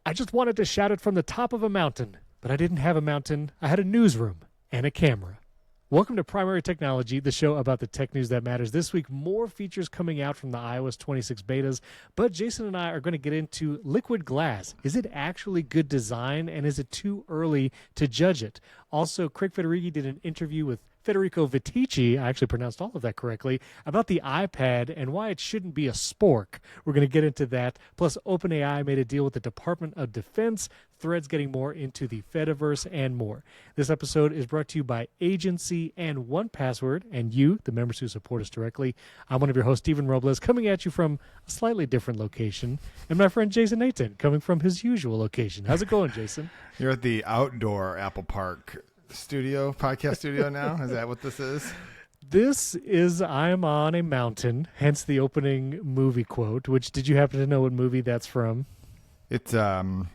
I just wanted to shout it from the top of a mountain, but I didn't have a mountain. I had a newsroom and a camera. Welcome to Primary Technology, the show about the tech news that matters. This week, more features coming out from the iOS 26 betas, but Jason and I are going to get into liquid glass. Is it actually good design, and is it too early to judge it? Also, Craig Federighi did an interview with Federico Vitici, I actually pronounced all of that correctly, about the iPad and why it shouldn't be a Spork. We're going to get into that. Plus, OpenAI made a deal with the Department of Defense, Threads getting more into the Fediverse, and more. This episode is brought to you by Agency and 1Password, and you, the members who support us directly. I'm one of your hosts, Stephen Robles, coming at you from a slightly different location, and my friend Jason Nathan coming from his usual location. How's it going, Jason? You're at the outdoor Apple Park podcast studio now? Is that what this is? This is I'm on a mountain, hence the opening movie quote, which did you happen to know what movie that's from? It's Elf.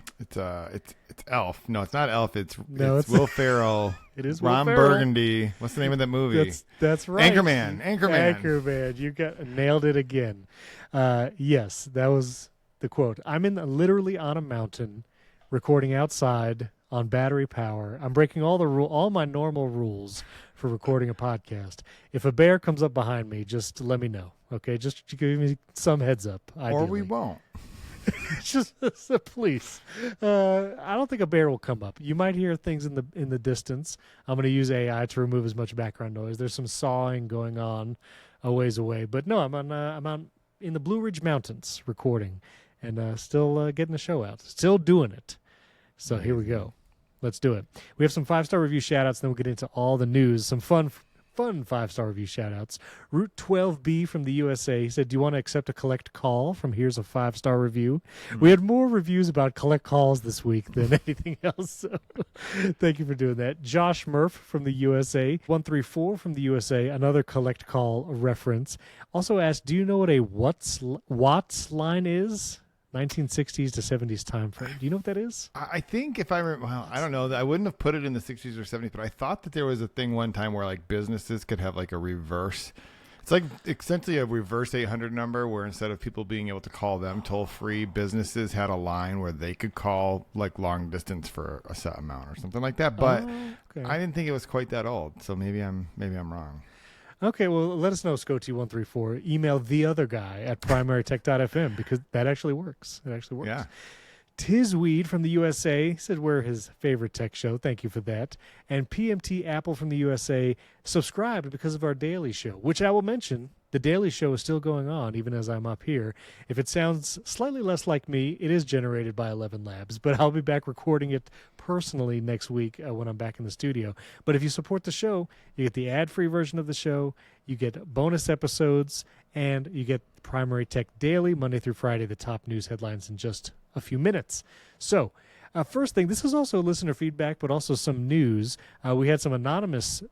No, it's not Elf. It's Will Ferrell. It is Ron Will Ferrell. Burgundy. What's the name of that movie? That's right. Anchorman. You nailed it again. Yes, that was the quote. I'm literally on a mountain, recording outside on battery power. I'm breaking all my normal rules for recording a podcast. If a bear comes up behind me, just let me know. Okay, just give me some heads up. Ideally. Or we won't. Just please. I don't think a bear will come up. You might hear things in the distance. I'm going to use AI to remove as much background noise. There's some sawing going on a ways away, but no, I'm on in the Blue Ridge Mountains recording and still getting the show out. Still doing it. So here we go. Let's do it. We have some 5-star review shout-outs, then we'll get into all the news. Some fun 5-star review shout-outs. Route 12B from the USA. He said, do you want to accept a collect call from Here's a 5-star review? Mm-hmm. We had more reviews about collect calls this week than anything else. So thank you for doing that. Josh Murph from the USA. 134 from the USA. Another collect call reference. Also asked, do you know what a Watts line is? 1960s to 70s time frame. Do you know what that is? I think if I remember, well, I don't know. I wouldn't have put it in the 60s or 70s, but I thought that there was a thing one time where like businesses could have like a reverse. It's like essentially a reverse 800 number where instead of people being able to call them toll free, businesses had a line where they could call like long distance for a set amount or something like that. But okay. I didn't think it was quite that old. So maybe I'm wrong. Okay, well, let us know, Scotty134. Email the other guy at primarytech.fm because that actually works. It actually works. Yeah. Tizweed from the USA said we're his favorite tech show. Thank you for that. And PMT Apple from the USA subscribed because of our daily show, which I will mention. The daily show is still going on, even as I'm up here. If it sounds slightly less like me, it is generated by 11 Labs, but I'll be back recording it personally next week when I'm back in the studio. But if you support the show, you get the ad-free version of the show, you get bonus episodes, and you get Primary Tech Daily, Monday through Friday, the top news headlines in just a few minutes. So, first thing, this is also listener feedback, but also some news. We had an anonymous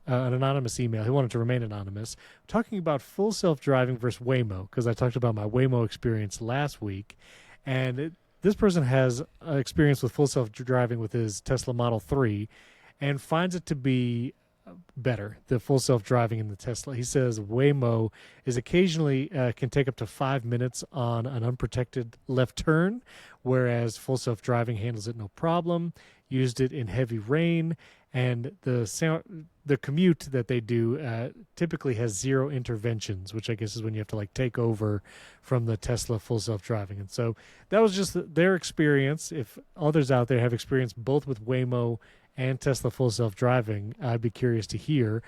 email. He wanted to remain anonymous, talking about full self-driving versus Waymo, because I talked about my Waymo experience last week. And this person has experience with full self-driving with his Tesla Model 3 and finds it to be better, the full self-driving in the Tesla. He says Waymo is occasionally can take up to 5 minutes on an unprotected left turn, whereas full self-driving handles it no problem. Used it in heavy rain, and the commute that they do typically has 0 interventions, which I guess is when you have to like take over from the Tesla full self-driving. And so that was just their experience. If others out there have experience both with Waymo and Tesla full self-driving, I'd be curious to hear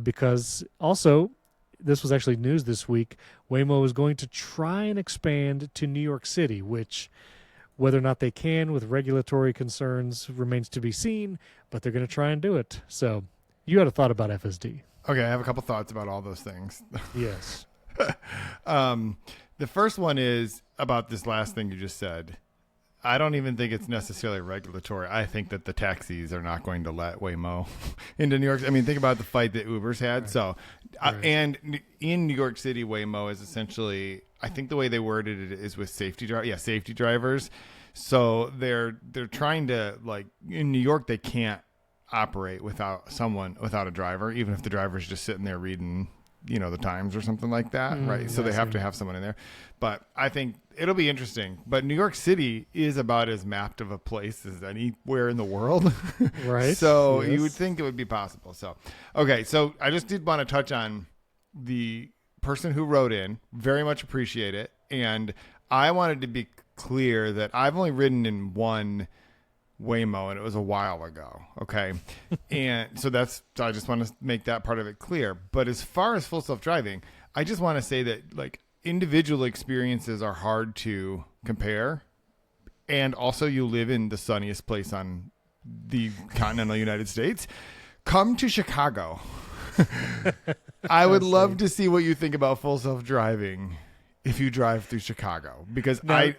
because also this was actually news this week. Waymo is going to try and expand to New York City, which whether or not they can with regulatory concerns remains to be seen, but they're going to try and do it. So you had a thought about FSD. Okay, I have a couple thoughts about all those things. Yes. The first one is about this last thing you just said. I don't even think it's necessarily regulatory. I think that the taxis are not going to let Waymo into New York. I mean, think about the fight that Uber's had. Right. So, and in New York City, Waymo is essentially, I think the way they worded it is with safety drivers. So they're trying to, like, in New York, they can't operate without a driver, even if the driver's just sitting there reading the Times or something like that, right? So they have to have someone in there. But I think it'll be interesting. But New York City is about as mapped of a place as anywhere in the world. Right. So Yes. you would think it would be possible. So, okay. So I just did want to touch on the person who wrote in. Very much appreciate it. And I wanted to be clear that I've only ridden in one Waymo, and it was a while ago. Okay. And so I just want to make that part of it clear. But as far as full self-driving, I just want to say that like individual experiences are hard to compare. And also you live in the sunniest place on the continental United States. Come to Chicago. I would love to see what you think about full self-driving if you drive through Chicago, because I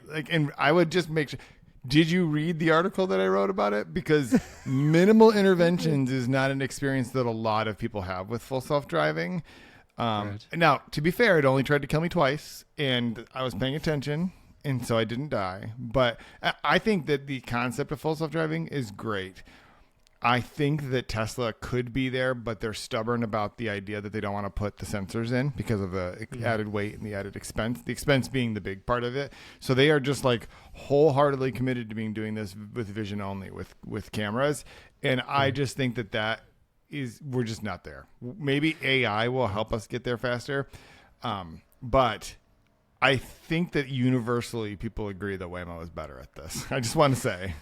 would just make sure. Did you read the article that I wrote about it? Because minimal interventions is not an experience that a lot of people have with full self-driving. Right. Now, to be fair, it only tried to kill me twice, and I was paying attention, and so I didn't die. But I think that the concept of full self-driving is great. I think that Tesla could be there, but they're stubborn about the idea that they don't want to put the sensors in because of the added weight and the added expense, the expense being the big part of it. So they are just like wholeheartedly committed to doing this with vision only, with cameras. And I just think we're just not there. Maybe AI will help us get there faster. But I think that universally people agree that Waymo is better at this. I just want to say.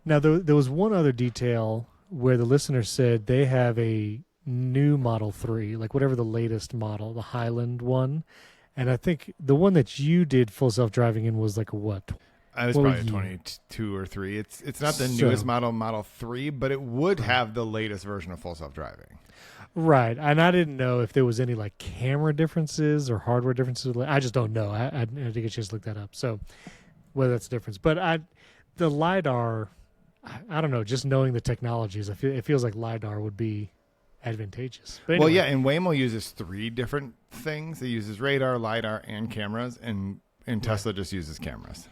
Now, there was one other detail where the listener said they have a new Model 3, like whatever the latest model, the Highland one. And I think the one that you did full self-driving in was like a what? I was probably 22 or 3. It's not the newest Model 3, but it would have the latest version of full self-driving. Right. And I didn't know if there was any like camera differences or hardware differences. I just don't know. I didn't get a chance to look that up. So whether that's a difference. But the LiDAR, I don't know, just knowing the technologies, it feels like LiDAR would be advantageous. But anyway. Well, yeah, and Waymo uses 3 different things. It uses radar, LiDAR, and cameras, and Tesla just uses cameras.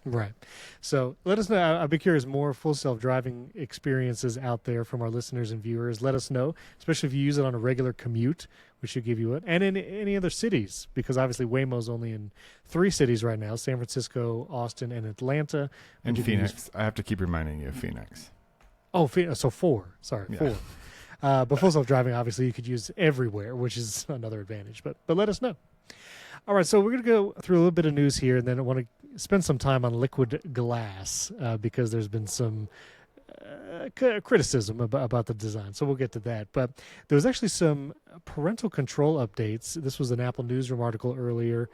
Right. So let us know. I'd be curious, more full self-driving experiences out there from our listeners and viewers. Let us know, especially if you use it on a regular commute, we should give you it. And in any other cities, because obviously Waymo's only in 3 cities right now, San Francisco, Austin, and Atlanta. And Phoenix. I have to keep reminding you of Phoenix. Oh, so 4. Sorry, 4. But full self-driving, obviously, you could use everywhere, which is another advantage. But let us know. All right, so we're going to go through a little bit of news here, and then I want to spend some time on liquid glass because there's been some criticism about the design. So we'll get to that. But there was actually some parental control updates. This was an Apple Newsroom article earlier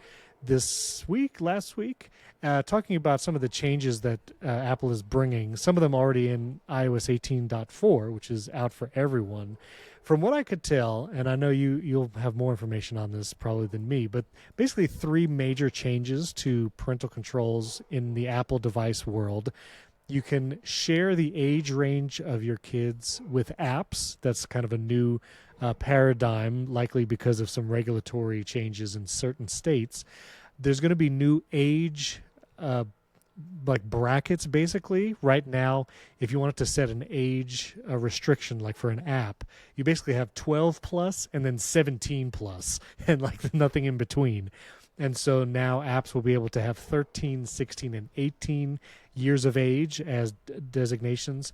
last week, talking about some of the changes that Apple is bringing, some of them already in iOS 18.4, which is out for everyone. From what I could tell, and I know you'll have more information on this probably than me, but basically 3 major changes to parental controls in the Apple device world. You can share the age range of your kids with apps. That's kind of a new paradigm, likely because of some regulatory changes in certain states. There's going to be new age like brackets, basically. Right now, if you wanted to set an age restriction, like for an app, you basically have 12 plus and then 17 plus and like nothing in between. And so now apps will be able to have 13, 16, and 18 years of age as designations.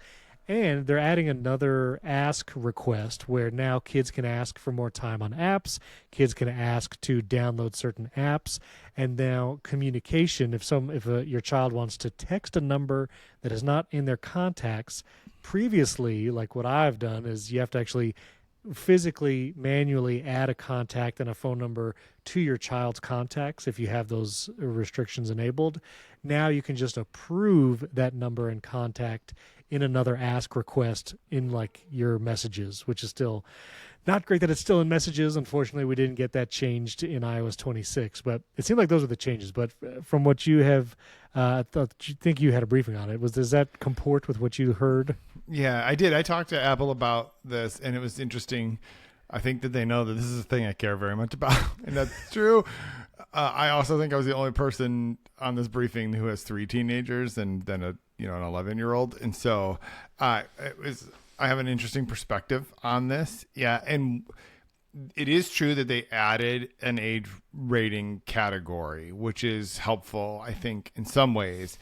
And they're adding another ask request where now kids can ask for more time on apps. Kids can ask to download certain apps. And now communication, if your child wants to text a number that is not in their contacts, previously, like what I've done, is you have to actually physically manually add a contact and a phone number to your child's contacts if you have those restrictions enabled. Now you can just approve that number and contact in another ask request in like your messages, which is still not great that it's still in messages. Unfortunately, we didn't get that changed in iOS 26, but it seemed like those were the changes. But from what you have, I think you had a briefing on it. Does that comport with what you heard? Yeah, I did. I talked to Apple about this, and it was interesting. I think that they know that this is a thing I care very much about, and that's true. I also think I was the only person on this briefing who has 3 teenagers and then an 11-year-old, and so I have an interesting perspective on this. Yeah, and it is true that they added an age rating category, which is helpful, I think, in some ways.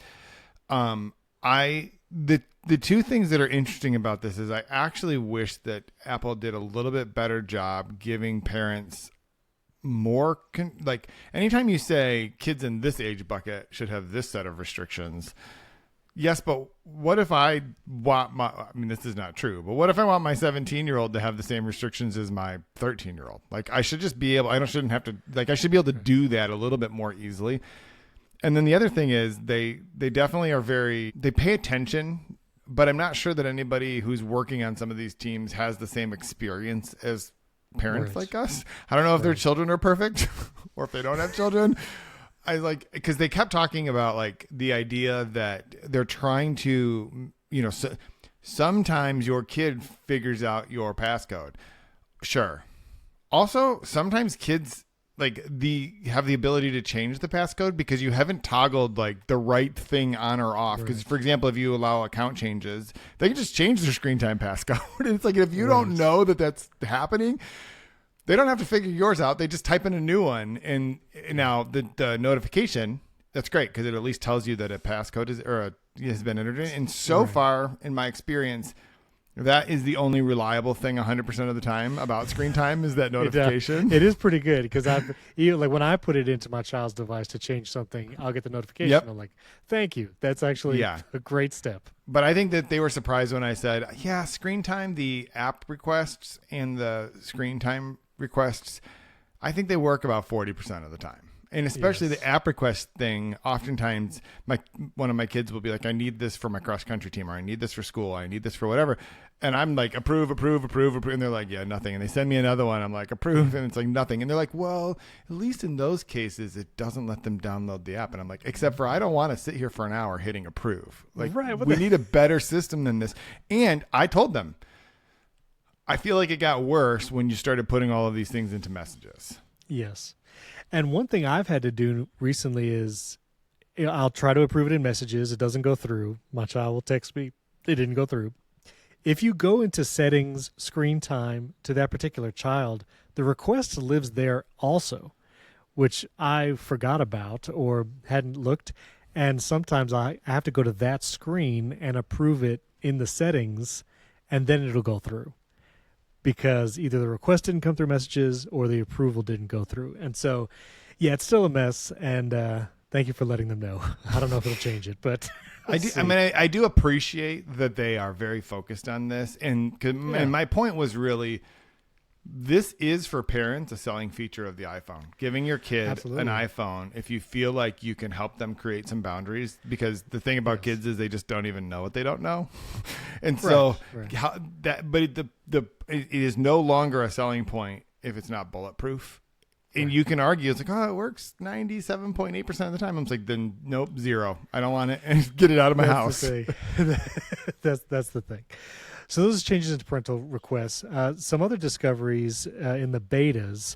The two things that are interesting about this is I actually wish that Apple did a little bit better job giving parents more like anytime you say kids in this age bucket should have this set of restrictions. Yes, but what if I want this is not true, but what if I want my 17-year-old to have the same restrictions as my 13-year-old? Like I should just be able, I should be able to do that a little bit more easily. And then the other thing is they definitely are they pay attention, but I'm not sure that anybody who's working on some of these teams has the same experience as parents like us. I don't know if their children are perfect or if they don't have children. Because they kept talking about like the idea that they're trying to, sometimes your kid figures out your passcode. Sure. Also, sometimes kids have the ability to change the passcode because you haven't toggled like the right thing on or off. Because for example, if you allow account changes, they can just change their screen time passcode. It's like, if you don't know that that's happening, they don't have to figure yours out. They just type in a new one. And now the notification, that's great because it at least tells you that a passcode has been entered in. And so far, in my experience, that is the only reliable thing 100% of the time about screen time is that notification. It is pretty good because when I put it into my child's device to change something, I'll get the notification. Yep. I'm like, thank you. That's actually a great step. But I think that they were surprised when I said, screen time, the app requests and the screen time requests, I think they work about 40% of the time. And especially the app request thing, oftentimes one of my kids will be like, I need this for my cross country team, or I need this for school, or I need this for whatever. And I'm like, approve. And they're like, yeah, nothing. And they send me another one. I'm like, approve. And it's like nothing. And they're like, well, at least in those cases, it doesn't let them download the app. And I'm like, except for I don't want to sit here for an hour hitting approve. Like, we need a better system than this. And I told them, I feel like it got worse when you started putting all of these things into messages. Yes. And one thing I've had to do recently is I'll try to approve it in messages. It doesn't go through. My child will text me. It didn't go through. If you go into settings, screen time to that particular child, the request lives there also, which I forgot about or hadn't looked. And sometimes I have to go to that screen and approve it in the settings, and then it'll go through. Because either the request didn't come through messages or the approval didn't go through. And so, it's still a mess. And thank you for letting them know. I don't know if it'll change it, but I do appreciate that they are very focused on this. And my point was really, this is for parents a selling feature of the iPhone. Giving your kid an iPhone if you feel like you can help them create some boundaries, because the thing about kids is they just don't even know what they don't know. And so it is no longer a selling point if it's not bulletproof. And you can argue it's like, it works 97.8% of the time. I'm like, then nope, 0. I don't want it, and get it out of my house. That's the thing. So those changes into parental requests. Some other discoveries in the betas.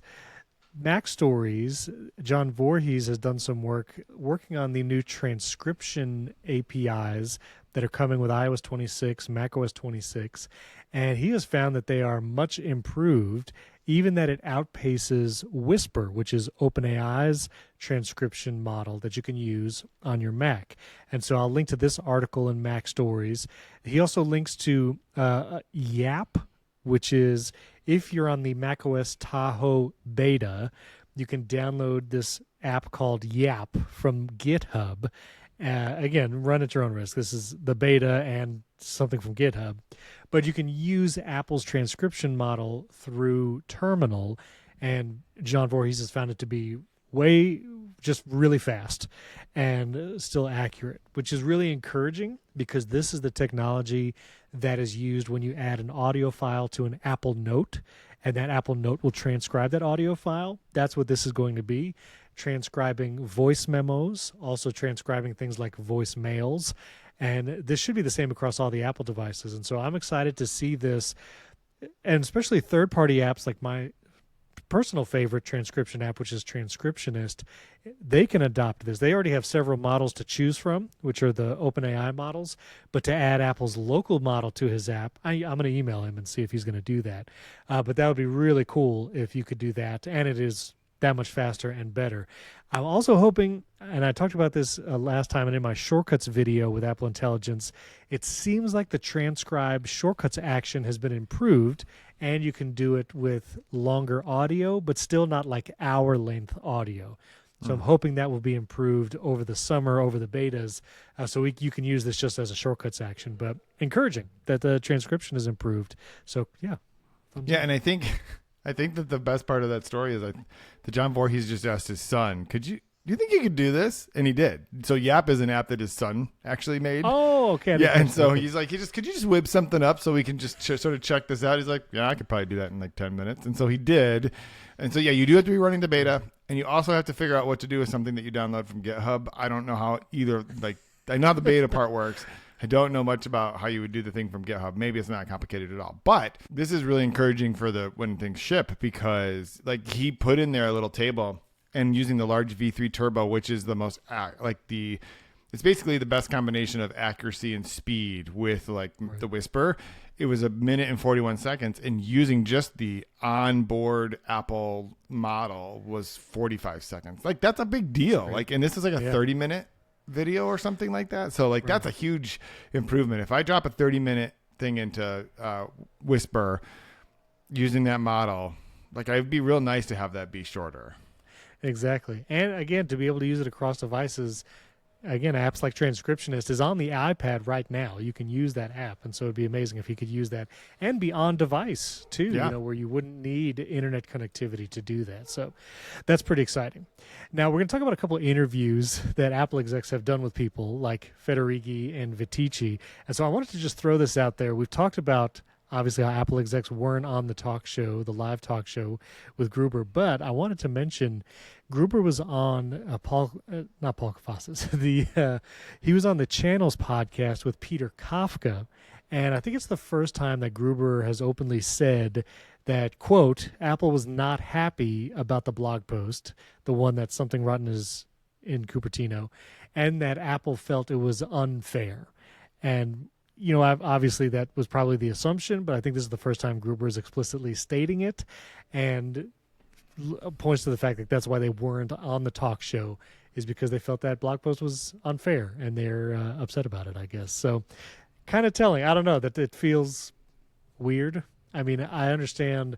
MacStories, John Voorhees has done some working on the new transcription APIs that are coming with iOS 26, macOS 26, and he has found that they are much improved, even that it outpaces Whisper, which is OpenAI's transcription model that you can use on your Mac. And so I'll link to this article in MacStories. He also links to Yap, which is if you're on the macOS Tahoe beta, you can download this app called Yap from GitHub. Again, run at your own risk. This is the beta and something from GitHub. But you can use Apple's transcription model through Terminal, and John Voorhees has found it to be just really fast and still accurate, which is really encouraging because this is the technology that is used when you add an audio file to an Apple Note, and that Apple Note will transcribe that audio file. That's what this is going to be, transcribing voice memos, also transcribing things like voicemails. And this should be the same across all the Apple devices. And so I'm excited to see this, and especially third-party apps like my personal favorite transcription app, which is Transcriptionist, they can adopt this. They already have several models to choose from, which are the OpenAI models. But to add Apple's local model to his app, I'm going to email him and see if he's going to do that. But that would be really cool if you could do that. And it is that much faster and better. I'm also hoping, and I talked about this last time and in my shortcuts video with Apple Intelligence, it seems like the transcribe shortcuts action has been improved, and you can do it with longer audio, but still not like hour length audio. So I'm hoping that will be improved over the summer, over the betas, so you can use this just as a shortcuts action. But encouraging that the transcription is improved. So yeah. Yeah, and I think that the best part of that story is that John Voorhees just asked his son, do you think you could do this? And he did. So Yap is an app that his son actually made. Oh, okay. Yeah, and so he's like, could you just whip something up so we can just sort of check this out? He's like, yeah, I could probably do that in like 10 minutes. And so he did. And so, yeah, you do have to be running the beta, and you also have to figure out what to do with something that you download from GitHub. I don't know how either, like, I know how the beta part works. I don't know much about how you would do the thing from GitHub. Maybe it's not complicated at all. But this is really encouraging for when things ship, because like he put in there a little table, and using the large V3 turbo, which is the most it's basically the best combination of accuracy and speed with like the Whisper. It was 1 minute and 41 seconds, and using just the onboard Apple model was 45 seconds. Like that's a big deal. Like, and this is like a 30-minute video or something like that. So like that's a huge improvement. If I drop a 30-minute thing into Whisper using that model, like it'd be real nice to have that be shorter. Exactly. And again, to be able to use it across devices, again, apps like Transcriptionist is on the iPad right now. You can use that app. And so it'd be amazing if you could use that and be on device too, where you wouldn't need internet connectivity to do that. So that's pretty exciting. Now we're going to talk about a couple of interviews that Apple execs have done with people like Federighi and Vitici. And so I wanted to just throw this out there. We've talked about obviously how Apple execs weren't on the talk show, the live talk show with Gruber, but I wanted to mention Gruber was on not Paul Kafasas. He was on the Channels podcast with Peter Kafka, and I think it's the first time that Gruber has openly said that, quote, Apple was not happy about the blog post, the one that Something Rotten is in Cupertino, and that Apple felt it was unfair. And obviously that was probably the assumption, but I think this is the first time Gruber is explicitly stating it, and points to the fact that that's why they weren't on the talk show, is because they felt that blog post was unfair, and they're upset about it, I guess. So kind of telling. I don't know, that it feels weird. I mean, I understand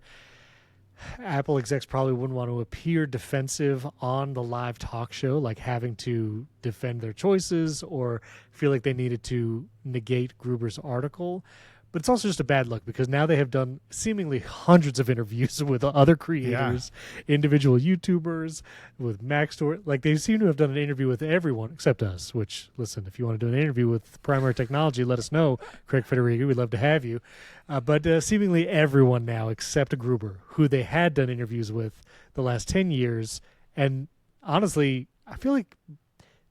Apple execs probably wouldn't want to appear defensive on the live talk show, like having to defend their choices or feel like they needed to negate Gruber's article. But it's also just a bad look, because now they have done seemingly hundreds of interviews with other creators, individual YouTubers, with MacStories. Like, they seem to have done an interview with everyone except us, which, listen, if you want to do an interview with Primary Technology, let us know, Craig Federighi. We'd love to have you. But seemingly everyone now except Gruber, who they had done interviews with the last 10 years. And honestly, I feel like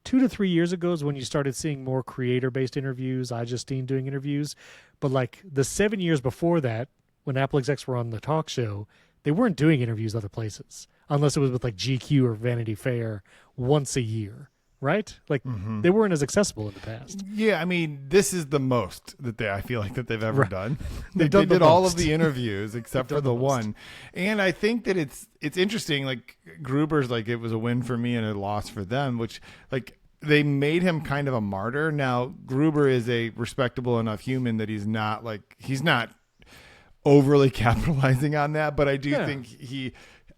2 to 3 years ago is when you started seeing more creator-based interviews, iJustine doing interviews. But like the 7 years before that, when Apple execs were on the talk show, they weren't doing interviews other places, unless it was with like GQ or Vanity Fair once a year, right? Like they weren't as accessible in the past. Yeah, I mean, this is the most that I feel like that they've ever done. They did all of the interviews except for the one. And I think that it's interesting. Like Gruber's like, it was a win for me and a loss for them, which like they made him kind of a martyr. Now Gruber is a respectable enough human that he's not overly capitalizing on that. But I do think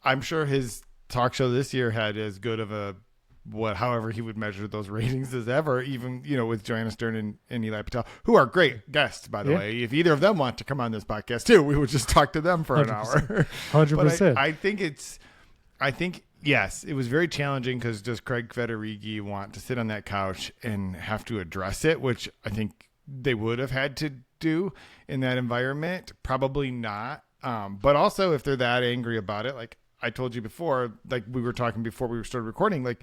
I'm sure his talk show this year had as good of a however he would measure those ratings as ever, even, with Joanna Stern and Eli Patel, who are great guests, by the way. If either of them want to come on this podcast too, we would just talk to them for 100%. An hour. 100%. But I think, yes, it was very challenging, because does Craig Federighi want to sit on that couch and have to address it, which I think they would have had to do in that environment? Probably not. But also, if they're that angry about it, like I told you before, like we were talking before we started recording, like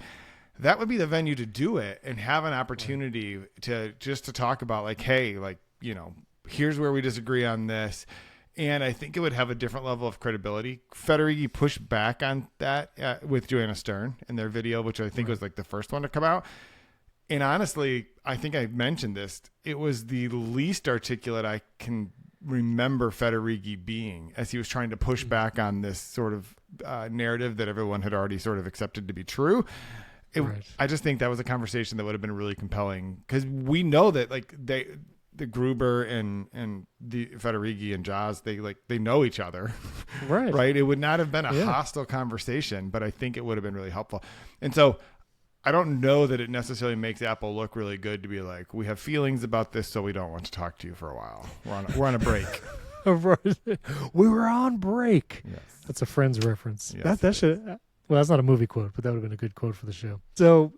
that would be the venue to do it and have an opportunity to talk about like, hey, like, here's where we disagree on this. And I think it would have a different level of credibility. Federighi pushed back on that with Joanna Stern in their video, which I think was like the first one to come out. And honestly, I think I mentioned this. It was the least articulate I can remember Federighi being as he was trying to push back on this sort of narrative that everyone had already sort of accepted to be true. I just think that was a conversation that would have been really compelling, because we know that like the Gruber and the Federighi and Jaws, they know each other, right? Right. It would not have been a hostile conversation, but I think it would have been really helpful. And so I don't know that it necessarily makes Apple look really good to be like, we have feelings about this, so we don't want to talk to you for a while. We're on a break. We were on break. Yes. That's a Friends reference. Yes, that should. Well, that's not a movie quote, but that would have been a good quote for the show. So,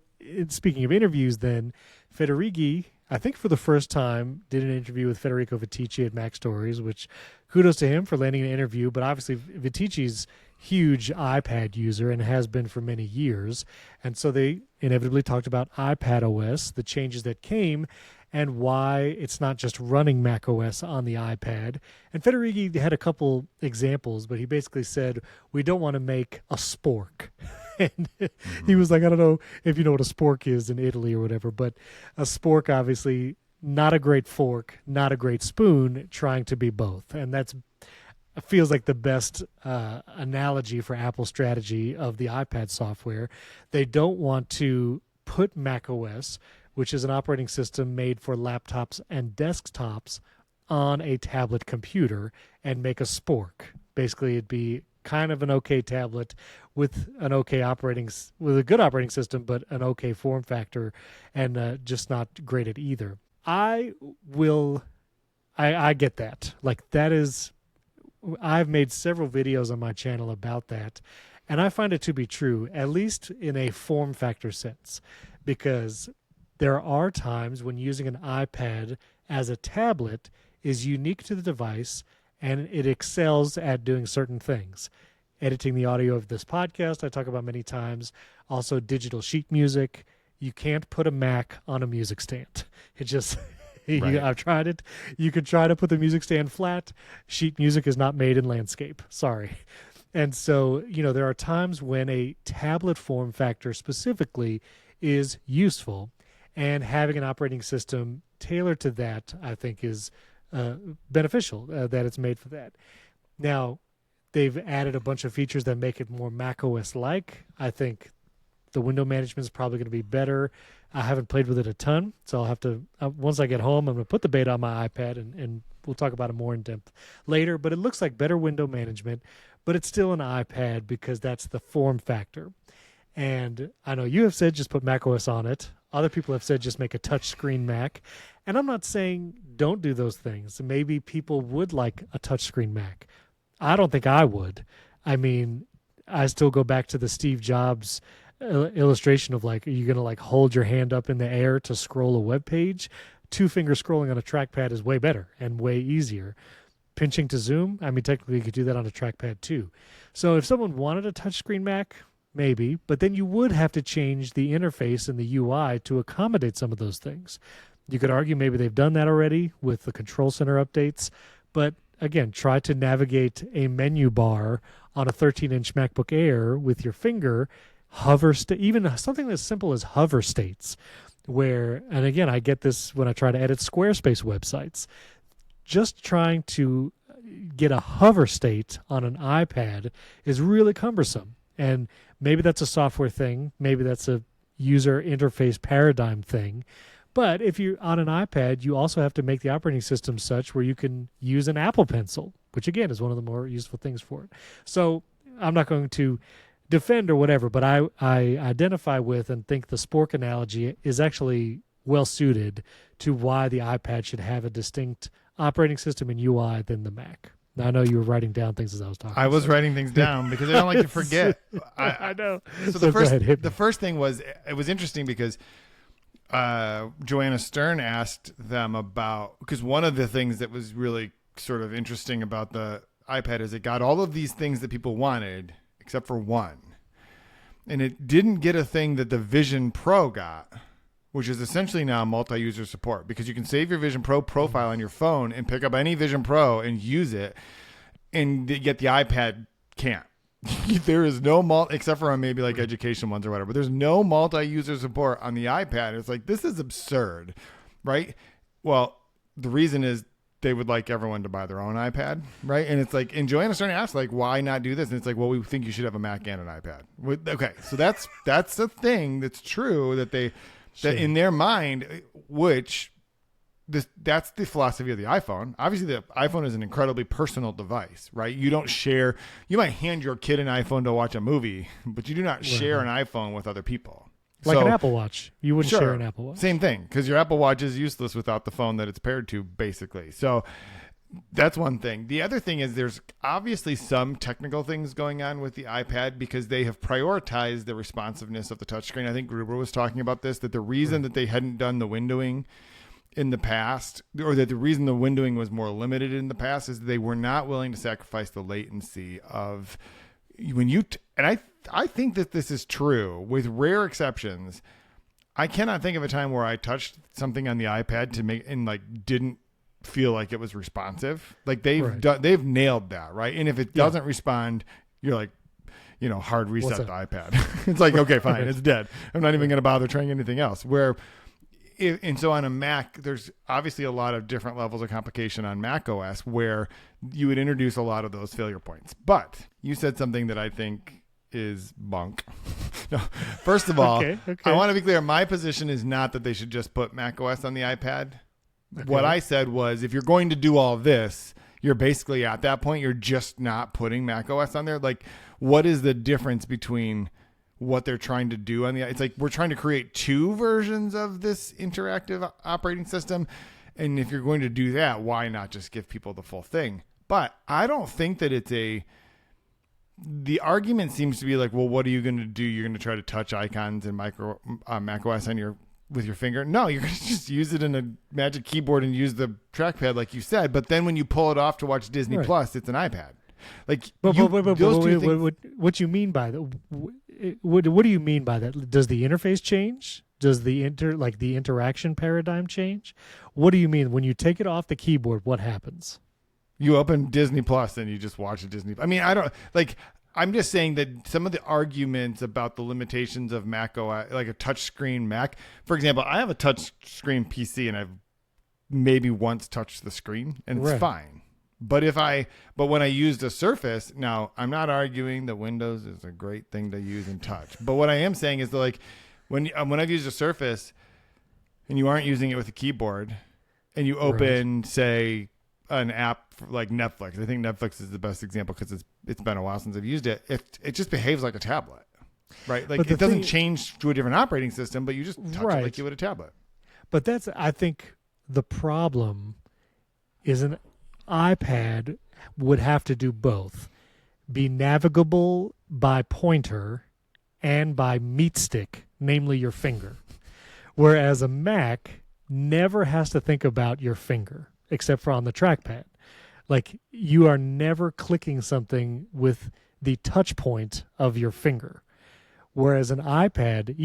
speaking of interviews, then Federighi, I think for the first time, did an interview with Federico Viticci at MacStories, which kudos to him for landing an interview. But obviously, Viticci's huge iPad user and has been for many years. And so they inevitably talked about iPad OS, the changes that came, and why it's not just running macOS on the iPad. And Federighi had a couple examples, but he basically said, we don't want to make a spork. And he was like, I don't know if you know what a spork is in Italy or whatever, but a spork, obviously, not a great fork, not a great spoon, trying to be both. And that's feels like the best analogy for Apple's strategy of the iPad software. They don't want to put macOS, which is an operating system made for laptops and desktops, on a tablet computer and make a spork. Basically, it'd be kind of an okay tablet with an okay with a good operating system, but an okay form factor, and just not great at either. I get that. Like, that is, I've made several videos on my channel about that, and I find it to be true, at least in a form factor sense, because there are times when using an iPad as a tablet is unique to the device and it excels at doing certain things. Editing the audio of this podcast, I talk about many times. Also, digital sheet music. You can't put a Mac on a music stand. It just, Right. I've tried it. You could try to put the music stand flat. Sheet music is not made in landscape. Sorry. And so, there are times when a tablet form factor specifically is useful. And having an operating system tailored to that, I think, is beneficial, that it's made for that. Now, they've added a bunch of features that make it more macOS-like. I think the window management is probably going to be better. I haven't played with it a ton, so I'll have to, once I get home, I'm going to put the beta on my iPad, and we'll talk about it more in depth later. But it looks like better window management, but it's still an iPad because that's the form factor. And I know you have said just put macOS on it. Other people have said just make a touchscreen Mac. And I'm not saying don't do those things. Maybe people would like a touchscreen Mac. I don't think I would. I mean, I still go back to the Steve Jobs illustration of like, are you going to like hold your hand up in the air to scroll a web page? 2-finger scrolling on a trackpad is way better and way easier. Pinching to zoom, I mean, technically you could do that on a trackpad too. So if someone wanted a touchscreen Mac, maybe, but then you would have to change the interface and the UI to accommodate some of those things. You could argue maybe they've done that already with the Control Center updates, but again, try to navigate a menu bar on a 13-inch MacBook Air with your finger, even something as simple as hover states, where, and again, I get this when I try to edit Squarespace websites, just trying to get a hover state on an iPad is really cumbersome. And maybe that's a software thing. Maybe that's a user interface paradigm thing. But if you're on an iPad, you also have to make the operating system such where you can use an Apple Pencil, which again is one of the more useful things for it. So I'm not going to defend or whatever, but I identify with and think the Spork analogy is actually well suited to why the iPad should have a distinct operating system and UI than the Mac. Now, I know you were writing down things as I was talking. I was writing things down because I don't like to forget. I know. So go ahead, the first thing was, it was interesting because Joanna Stern asked them about, because one of the things that was really sort of interesting about the iPad is it got all of these things that people wanted except for one. And it didn't get a thing that the Vision Pro got, which is essentially now multi-user support, because you can save your Vision Pro profile on your phone and pick up any Vision Pro and use it. and yet the iPad can't. There is no except for on maybe like education ones or whatever, but there's no multi-user support on the iPad. It's like, this is absurd, right? Well, the reason is they would like everyone to buy their own iPad, right? And it's like, and Joanna's starting to ask, like, why not do this? And it's like, well, we think you should have a Mac and an iPad. Okay, so that's the thing that's true that that in their mind, which that's the philosophy of the iPhone. Obviously, the iPhone is an incredibly personal device, right? You don't share. You might hand your kid an iPhone to watch a movie, but you do not share an iPhone with other people. Like an Apple Watch. You wouldn't share an Apple Watch. Same thing, because your Apple Watch is useless without the phone that it's paired to, basically. So that's one thing. The other thing is there's obviously some technical things going on with the iPad because they have prioritized the responsiveness of the touchscreen. I think Gruber was talking about this, that the reason that they hadn't done the windowing in the past, or that the reason the windowing was more limited in the past, is they were not willing to sacrifice the latency of when you and I think that this is true with rare exceptions. I cannot think of a time where I touched something on the iPad to make and like didn't feel like it was responsive. Like they've nailed that, right? And if it doesn't respond, you're like, hard reset the iPad. It's like, okay, fine, it's dead. I'm not even going to bother trying anything else. And so on a Mac, there's obviously a lot of different levels of complication on macOS where you would introduce a lot of those failure points. But you said something that I think is bunk. No, first of all, I want to be clear. My position is not that they should just put macOS on the iPad. Okay. What I said was, if you're going to do all this, you're basically at that point, you're just not putting macOS on there. Like, what is the difference between what they're trying to do on it's like we're trying to create two versions of this interactive operating system, and if you're going to do that, why not just give people the full thing? But I don't think that the argument seems to be like, well, what are you going to do? You're going to try to touch icons in macOS with your finger? No, you're going to just use it in a Magic Keyboard and use the trackpad like you said, but then when you pull it off to watch Disney Plus, it's an iPad. Like, what you mean by that? What do you mean by that? Does the interface change? Does the interaction paradigm change? What do you mean when you take it off the keyboard? What happens? You open Disney Plus and you just watch a Disney. I mean, I'm just saying that some of the arguments about the limitations of macOS, like a touchscreen Mac, for example, I have a touchscreen PC and I've maybe once touched the screen and it's fine. But when I used a Surface, now I'm not arguing that Windows is a great thing to use and touch. But what I am saying is that, like, when I've used a Surface and you aren't using it with a keyboard and you open, say, an app like Netflix. I think Netflix is the best example because it's been a while since I've used it. It just behaves like a tablet, right? Like, it doesn't change to a different operating system, but you just touch it like you would a tablet. But I think the problem is an iPad would have to do both. Be navigable by pointer and by meat stick, namely your finger. Whereas a Mac never has to think about your finger, except for on the trackpad. Like, you are never clicking something with the touch point of your finger. Whereas an iPad,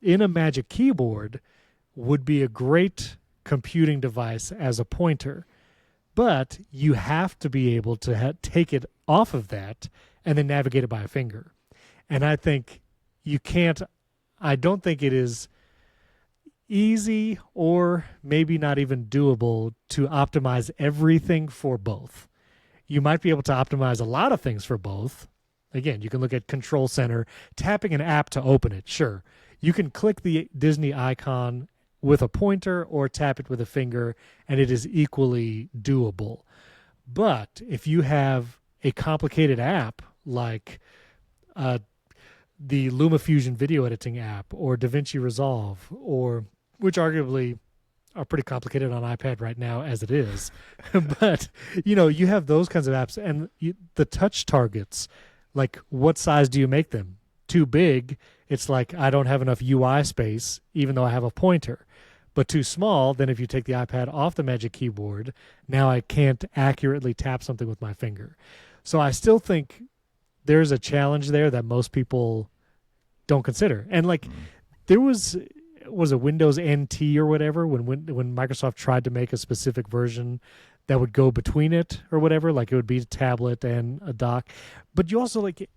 in a Magic Keyboard, would be a great computing device as a pointer. But you have to be able to take it off of that and then navigate it by a finger. And I think I don't think it is easy or maybe not even doable to optimize everything for both. You might be able to optimize a lot of things for both. Again, you can look at Control Center, tapping an app to open it. Sure. You can click the Disney icon with a pointer or tap it with a finger, and it is equally doable. But if you have a complicated app like the LumaFusion video editing app or DaVinci Resolve, which arguably are pretty complicated on iPad right now as it is, but you have those kinds of apps, and the touch targets, like, what size do you make them? Too big, it's like I don't have enough UI space, even though I have a pointer. But too small, then if you take the iPad off the Magic Keyboard, now I can't accurately tap something with my finger. So I still think there's a challenge there that most people don't consider. And, like, there was, was it Windows NT or whatever when Microsoft tried to make a specific version that would go between it or whatever, like it would be a tablet and a dock. But you also like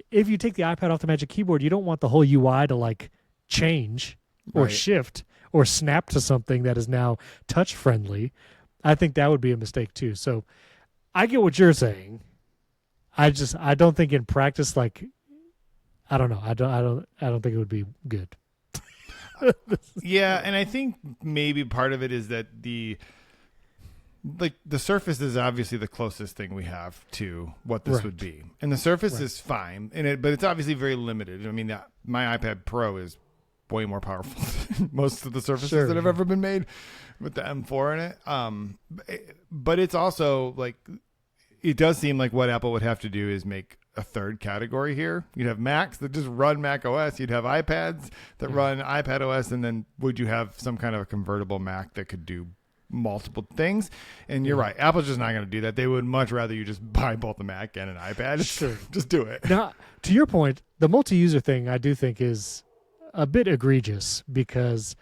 if you take the iPad off the Magic Keyboard, you don't want the whole UI to like change or shift or snap to something that is now touch friendly. I think that would be a mistake too. So I get what you're saying. I don't think in practice, like, I don't know. I don't think it would be good. Yeah, and I think maybe part of it is that the Surface is obviously the closest thing we have to what this would be, and the Surface is fine, but it's obviously very limited. I mean, my iPad Pro is way more powerful than most of the Surfaces that have ever been made with the M4 in it. But it's also like, it does seem like what Apple would have to do is make a third category here. You'd have Macs that just run macOS. You'd have iPads that run iPadOS, and then would you have some kind of a convertible Mac that could do multiple things? And you're right, Apple's just not going to do that. They would much rather you just buy both a Mac and an iPad. Sure. Just do it. Now, to your point, the multi-user thing I do think is a bit egregious, because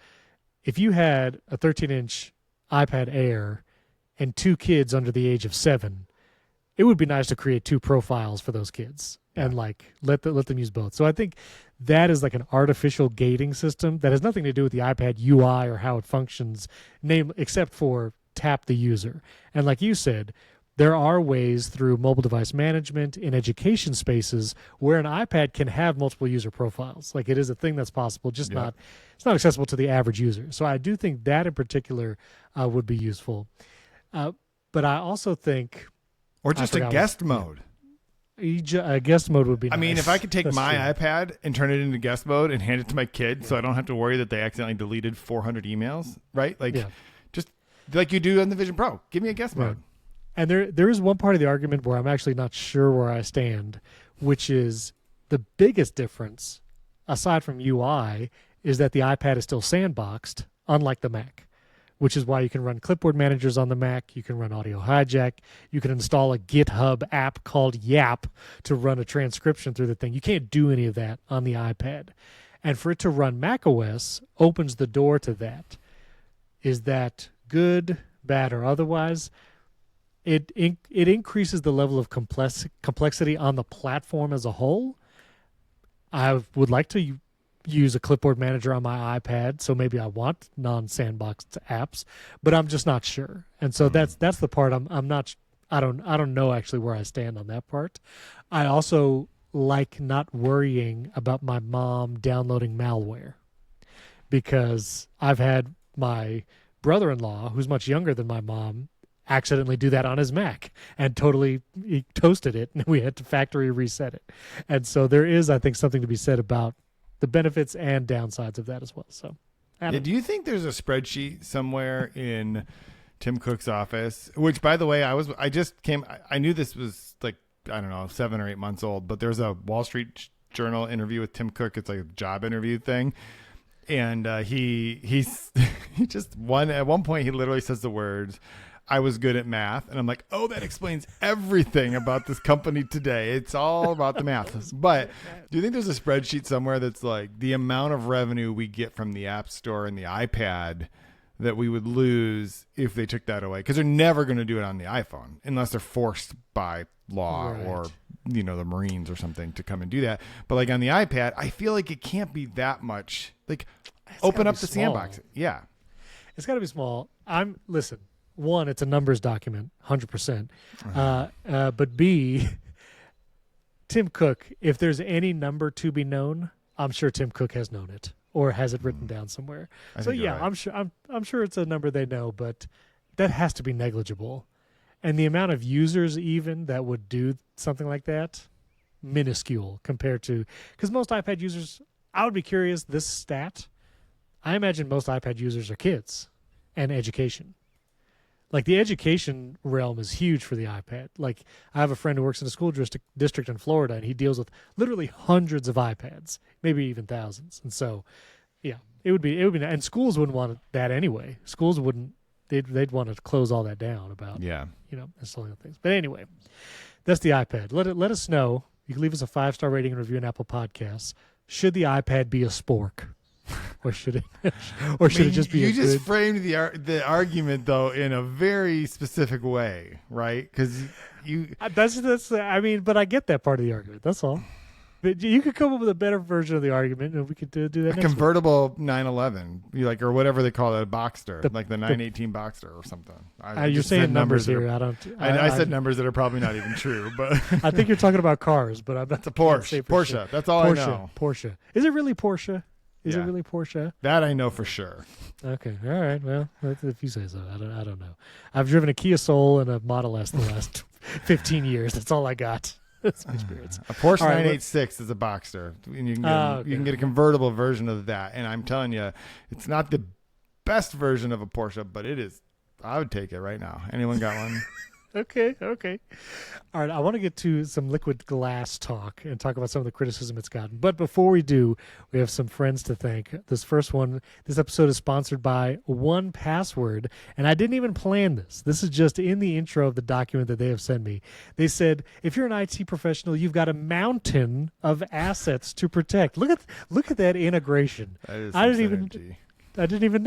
if you had a 13-inch iPad Air and 2 kids under the age of 7, it would be nice to create 2 profiles for those kids and like let them use both. So I think that is like an artificial gating system that has nothing to do with the iPad UI or how it functions, except for tap the user. And like you said, there are ways through mobile device management in education spaces where an iPad can have multiple user profiles. Like, it is a thing that's possible, just it's not accessible to the average user. So I do think that in particular would be useful. But I also think, or just a guest mode. A guest mode would be nice. I mean, if I could take my iPad and turn it into guest mode and hand it to my kid so I don't have to worry that they accidentally deleted 400 emails, right? Like, just like you do on the Vision Pro. Give me a guest mode. And there is one part of the argument where I'm actually not sure where I stand, which is the biggest difference, aside from UI, is that the iPad is still sandboxed, unlike the Mac, which is why you can run clipboard managers on the Mac. You can run Audio Hijack. You can install a GitHub app called Yap to run a transcription through the thing. You can't do any of that on the iPad. And for it to run macOS opens the door to that. Is that good, bad, or otherwise? It increases the level of complexity on the platform as a whole. I would like to use a clipboard manager on my iPad, so maybe I want non-sandboxed apps, but I'm just not sure. And so that's the part I'm not. I don't know actually where I stand on that part. I also like not worrying about my mom downloading malware, because I've had my brother-in-law, who's much younger than my mom, accidentally do that on his Mac and he toasted it, and we had to factory reset it. And so there is, I think, something to be said about the benefits and downsides of that as well. So, do you think there's a spreadsheet somewhere in Tim Cook's office? Which, by the way, I knew this was like, I don't know, 7 or 8 months old, but there's a Wall Street Journal interview with Tim Cook. It's like a job interview thing. And he's just at one point he literally says the words, "I was good at math," and I'm like, oh, that explains everything about this company today. It's all about the math. But do you think there's a spreadsheet somewhere that's like the amount of revenue we get from the App Store and the iPad that we would lose if they took that away? Because they're never going to do it on the iPhone unless they're forced by law or the Marines or something to come and do that. But like on the iPad, I feel like it can't be that much. Like, open up the sandbox. Yeah, it's got to be small. Listen. One, it's a numbers document, 100%. But B, Tim Cook, if there's any number to be known, I'm sure Tim Cook has known it or has it written down somewhere. So yeah, right. I'm sure it's a number they know, but that has to be negligible. And the amount of users even that would do something like that, minuscule compared to, because most iPad users, I would be curious, this stat, I imagine most iPad users are kids and education. Like, the education realm is huge for the iPad. Like, I have a friend who works in a school district in Florida, and he deals with literally hundreds of iPads, maybe even thousands. And so, yeah, it would be, and schools wouldn't want that anyway. Schools wouldn't, they'd want to close all that down about, installing things. But anyway, that's the iPad. Let us know. You can leave us a 5-star rating and review on Apple Podcasts. Should the iPad be a spork? or should it? Or should it just be? You just good... framed the argument though in a very specific way, right? Because you. That's. I mean, but I get that part of the argument. That's all. But you could come up with a better version of the argument, and we could do that. A convertible 911, or whatever they call it, a Boxster, like the 918 Boxster or something. You're saying numbers here. I said numbers that are probably not even true, but I think you're talking about cars. But I'm not. It's a Porsche. Porsche. Sure. That's all I know. Porsche. Is it really Porsche? Is it really Porsche? That I know for sure. Okay. All right. Well, if you say so, I don't know. I've driven a Kia Soul and a Model S the last 15 years. That's all I got. That's my experience. A Porsche 986 is a Boxster, and you can get a convertible version of that. And I'm telling you, it's not the best version of a Porsche, but it is. I would take it right now. Anyone got one? Okay. All right, I want to get to some liquid glass talk and talk about some of the criticism it's gotten. But before we do, we have some friends to thank. This episode is sponsored by 1Password, and I didn't even plan this. This is just in the intro of the document that they have sent me. They said, if you're an IT professional, you've got a mountain of assets to protect. Look at that integration. That is I didn't even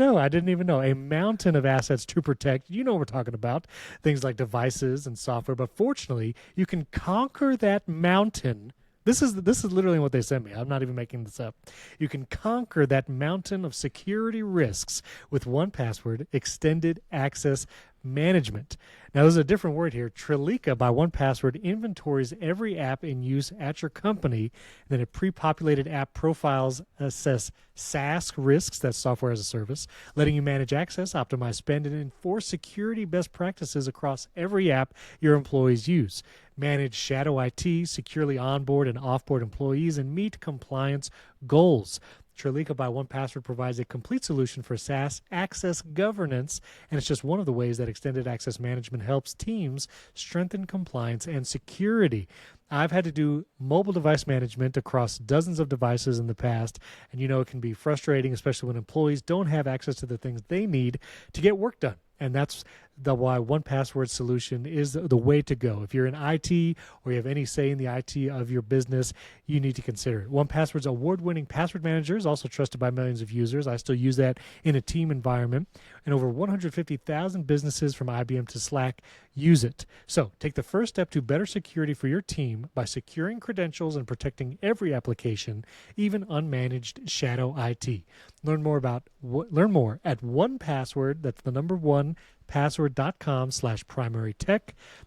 know. A mountain of assets to protect. You know what we're talking about. Things like devices and software. But fortunately, you can conquer that mountain. This is literally what they sent me. I'm not even making this up. You can conquer that mountain of security risks with 1Password Extended Access Management. Now, there's a different word here. Trilica by 1Password inventories every app in use at your company. Then it pre-populated app profiles assess SaaS risks, that's software as a service, letting you manage access, optimize spend, and enforce security best practices across every app your employees use. Manage shadow IT, securely onboard and offboard employees, and meet compliance goals. Trilica by 1Password provides a complete solution for SaaS access governance, and it's just one of the ways that extended access management helps teams strengthen compliance and security. I've had to do mobile device management across dozens of devices in the past, and it can be frustrating, especially when employees don't have access to the things they need to get work done. And that's why 1Password solution is the way to go. If you're in IT or you have any say in the IT of your business, you need to consider it. 1Password's award-winning password manager is also trusted by millions of users. I still use that in a team environment. And over 150,000 businesses from IBM to Slack use it. So take the first step to better security for your team by securing credentials and protecting every application, even unmanaged shadow IT. Learn more at 1Password. That's the number 1. password.com/primarytech.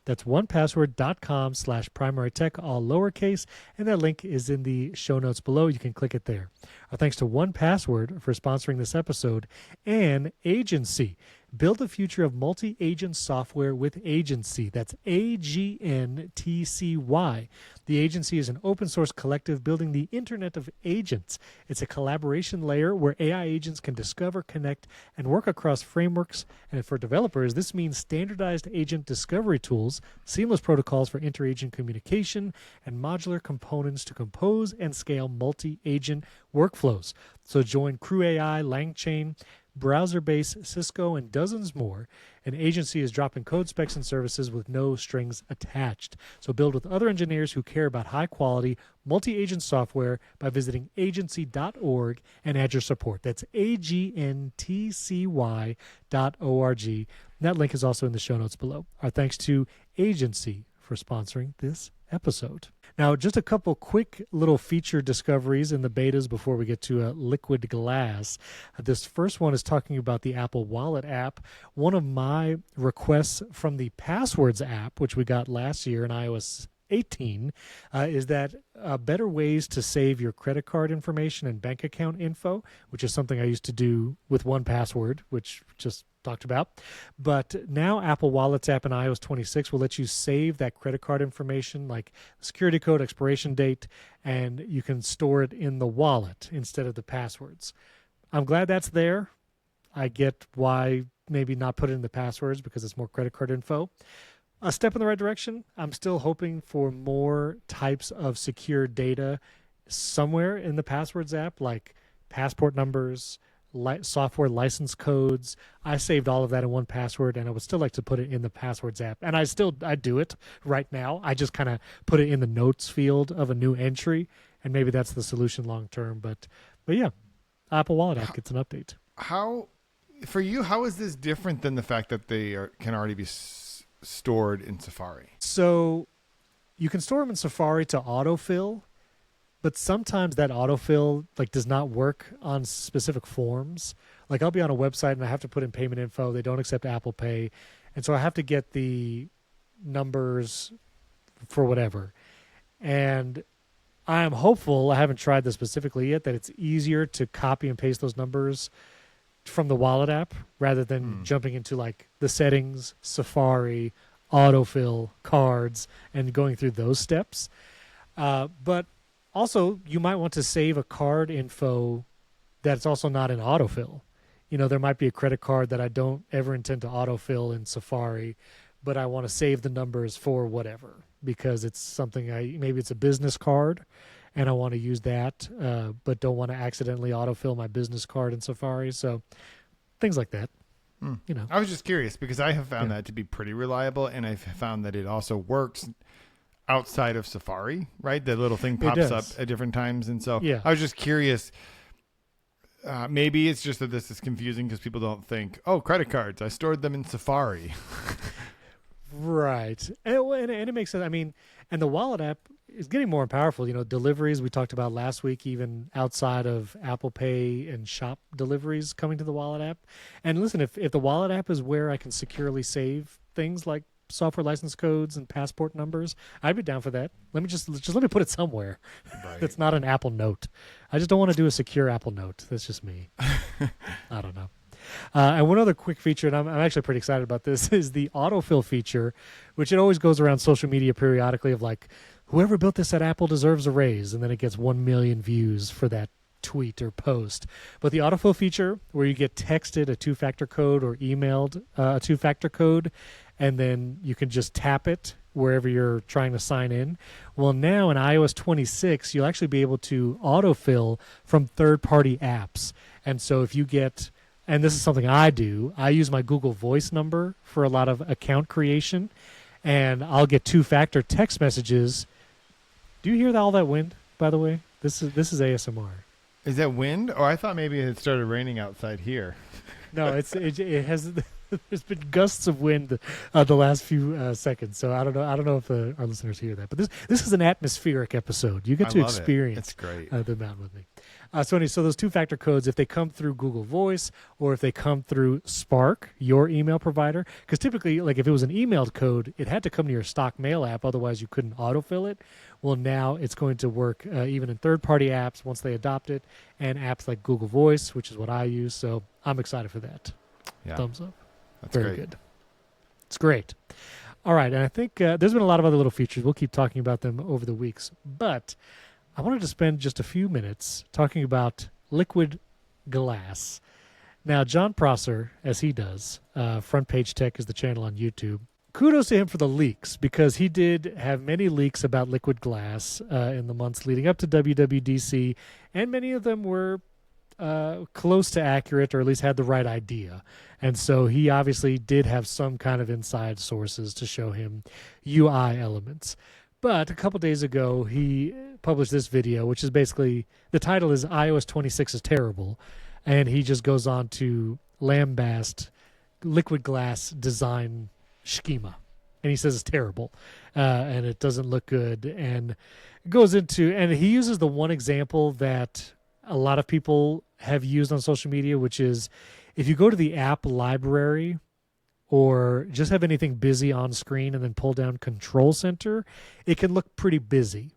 That's 1password.com/primarytech, all lowercase, and that link is in the show notes below. You can click it there. Our thanks to 1Password for sponsoring this episode, and Agency. Build the future of multi-agent software with Agency. That's AGNTCY. The Agency is an open-source collective building the Internet of Agents. It's a collaboration layer where AI agents can discover, connect, and work across frameworks. And for developers, this means standardized agent discovery tools, seamless protocols for inter-agent communication, and modular components to compose and scale multi-agent workflows. So join Crew AI, LangChain, Browserbase, Cisco, and dozens more. An Agency is dropping code specs and services with no strings attached. So build with other engineers who care about high-quality multi-agent software by visiting agency.org and add your support. That's AGNTCY.org. That link is also in the show notes below. Our thanks to Agency for sponsoring this episode. Now, just a couple quick little feature discoveries in the betas before we get to liquid glass. This first one is talking about the Apple Wallet app. One of my requests from the Passwords app, which we got last year in iOS 18, is that better ways to save your credit card information and bank account info, which is something I used to do with 1Password, which just talked about. But now Apple Wallets app in iOS 26 will let you save that credit card information, like security code, expiration date, and you can store it in the wallet instead of the passwords. I'm glad that's there. I get why maybe not put it in the passwords because it's more credit card info. A step in the right direction. I'm still hoping for more types of secure data somewhere in the Passwords app, like passport numbers, software license codes. I saved all of that in 1Password, and I would still like to put it in the Passwords app. And I do it right now. I just kind of put it in the notes field of a new entry, and maybe that's the solution long term. But yeah, Apple Wallet app gets an update. How is this different than the fact that they can already be stored in Safari? So you can store them in Safari to autofill, but sometimes that autofill does not work on specific forms. Like I'll be on a website and I have to put in payment info. They don't accept Apple Pay. And so I have to get the numbers for whatever. And I am hopeful, I haven't tried this specifically yet, that it's easier to copy and paste those numbers from the Wallet app rather than jumping into the settings, Safari, autofill, cards, and going through those steps. But also, you might want to save a card info that's also not in autofill. There might be a credit card that I don't ever intend to autofill in Safari, but I want to save the numbers for whatever because it's something maybe it's a business card and I want to use that, but don't want to accidentally autofill my business card in Safari. So things like that. I was just curious because I have found that to be pretty reliable, and I've found that it also works outside of Safari, right? The little thing pops up at different times. And so I was just curious. Maybe it's just that this is confusing because people don't think, oh, credit cards, I stored them in Safari. Right. And it makes sense. I mean, and the Wallet app is getting more powerful. Deliveries we talked about last week, even outside of Apple Pay and shop deliveries coming to the Wallet app. And listen, if the Wallet app is where I can securely save things like software license codes and passport numbers, I'd be down for that. Let me just let me put it somewhere. Right. That's not an Apple Note. I just don't want to do a secure Apple Note. That's just me. I don't know. And one other quick feature, and I'm actually pretty excited about this, is the autofill feature, which it always goes around social media periodically of whoever built this at Apple deserves a raise, and then it gets 1 million views for that tweet or post. But the autofill feature, where you get texted a two-factor code or emailed a two-factor code, and then you can just tap it wherever you're trying to sign in. Well, now in iOS 26, you'll actually be able to autofill from third-party apps. And so if you get... And this is something I do. I use my Google Voice number for a lot of account creation, and I'll get two-factor text messages. Do you hear all that wind, by the way? This is ASMR. Is that wind? Or I thought maybe it had started raining outside here. No, it has. There's been gusts of wind the last few seconds, so I don't know if our listeners hear that. But this is an atmospheric episode. You get to experience It's great. the mountain with me. So those two-factor codes, if they come through Google Voice or if they come through Spork, your email provider, because typically, if it was an emailed code, it had to come to your stock mail app, otherwise you couldn't autofill it. Well, now it's going to work even in third-party apps once they adopt it, and apps like Google Voice, which is what I use. So I'm excited for that. Yeah. Thumbs up. That's Very great. good. It's great. All right, and I think there's been a lot of other little features. We'll keep talking about them over the weeks, but I wanted to spend just a few minutes talking about liquid glass. Now, John Prosser, as he does, Front Page Tech is the channel on YouTube. Kudos to him for the leaks, because he did have many leaks about liquid glass in the months leading up to WWDC, and many of them were close to accurate, or at least had the right idea. And so he obviously did have some kind of inside sources to show him UI elements. But a couple days ago, he published this video, which is basically, the title is iOS 26 is terrible. And he just goes on to lambast liquid glass design schema. And he says it's terrible. And it doesn't look good. And goes into, and he uses the one example that a lot of people have used on social media, which is if you go to the app library or just have anything busy on screen and then pull down Control Center, it can look pretty busy,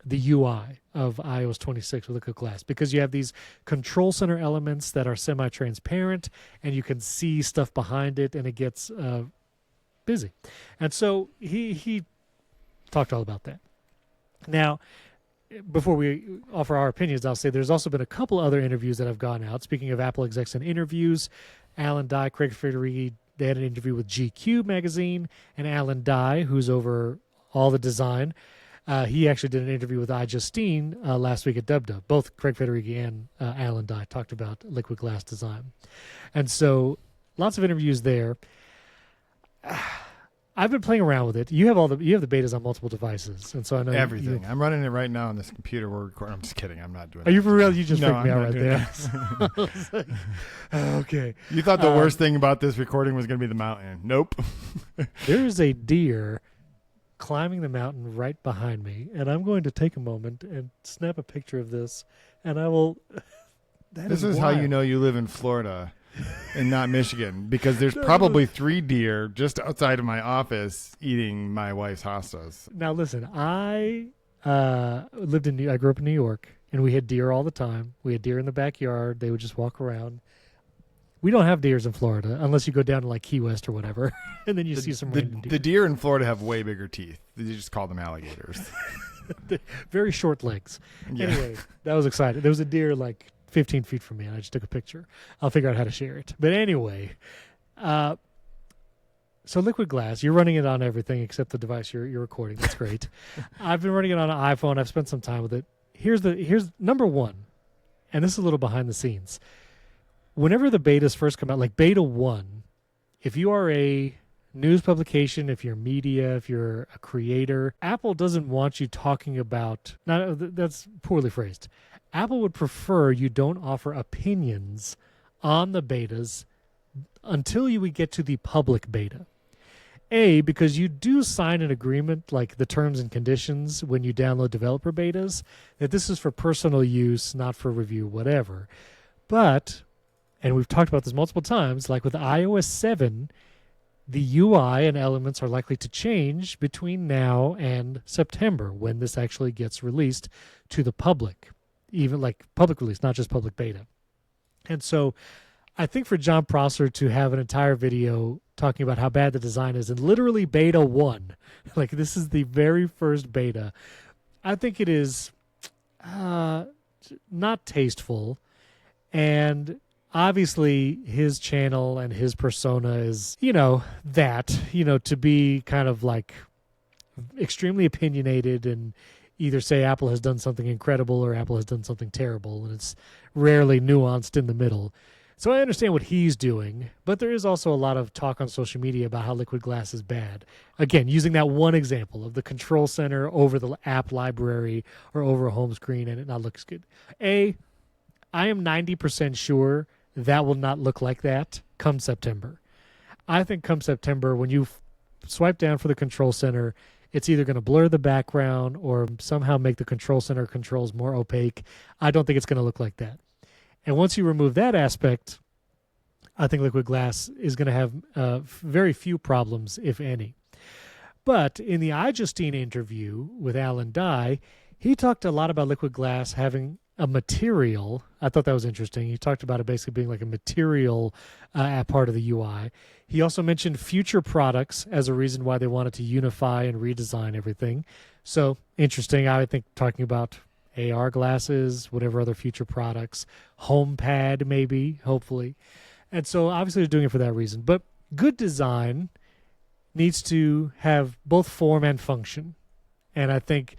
the UI of iOS 26 with liquid glass, because you have these Control Center elements that are semi-transparent and you can see stuff behind it, and it gets busy. And so he talked all about that. Now, before we offer our opinions, I'll say there's also been a couple other interviews that have gone out. Speaking of Apple execs and interviews, Alan Dye, Craig Federighi, they had an interview with GQ magazine, and Alan Dye, who's over all the design, he actually did an interview with iJustine last week at DubDub. Both Craig Federighi and Alan Dye talked about liquid glass design. And so lots of interviews there. I've been playing around with it. You have the betas on multiple devices, and so I know everything. I'm running it right now on this computer we're recording. I'm just kidding. I'm not doing. Are you for real? You just no, freaked me I'm out not right there. Like, okay. You thought the worst thing about this recording was going to be the mountain. Nope. There is a deer climbing the mountain right behind me, and I'm going to take a moment and snap a picture of this, and I will. This is how you know you live in Florida and not Michigan, because there's probably 3 deer just outside of my office eating my wife's hostas. Now listen, I I grew up in New York, and we had deer all the time. We had deer in the backyard. They would just walk around. We don't have deers in Florida unless you go down to like Key West or whatever, and then you see some random deer. The deer in Florida have way bigger teeth. You just call them alligators. Very short legs. Yeah. Anyway, that was exciting. There was a deer like 15 feet from me, and I just took a picture. I'll figure out how to share it. But anyway, so Liquid Glass, you're running it on everything except the device you're recording. That's great. I've been running it on an iPhone. I've spent some time with it. Here's number one, and this is a little behind the scenes. Whenever the betas first come out, like beta 1, if you are a news publication, if you're media, if you're a creator, Apple doesn't want you talking about, that's poorly phrased. Apple would prefer you don't offer opinions on the betas until you would get to the public beta. Because you do sign an agreement, like the terms and conditions when you download developer betas, that this is for personal use, not for review, whatever. But, and we've talked about this multiple times, like with iOS 7, the UI and elements are likely to change between now and September when this actually gets released to the public. Even like public release, not just public beta. And so I think for John Prosser to have an entire video talking about how bad the design is in literally beta 1, like this is the very first beta, I think it is not tasteful. And obviously his channel and his persona is, to be kind of like extremely opinionated and either say Apple has done something incredible or Apple has done something terrible, and it's rarely nuanced in the middle. So I understand what he's doing, but there is also a lot of talk on social media about how Liquid Glass is bad. Again, using that one example of the control center over the app library or over a home screen, and it not looks good. I am 90% sure that will not look like that come September. I think come September, when you swipe down for the control center, it's either going to blur the background or somehow make the control center controls more opaque. I don't think it's going to look like that. And once you remove that aspect, I think Liquid Glass is going to have very few problems, if any. But in the iJustine interview with Alan Dye, he talked a lot about Liquid Glass having a material. I thought that was interesting. He talked about it basically being like a material part of the UI. He also mentioned future products as a reason why they wanted to unify and redesign everything. So interesting. I would think talking about AR glasses, whatever other future products, HomePad maybe, hopefully. And so obviously they're doing it for that reason. But good design needs to have both form and function. And I think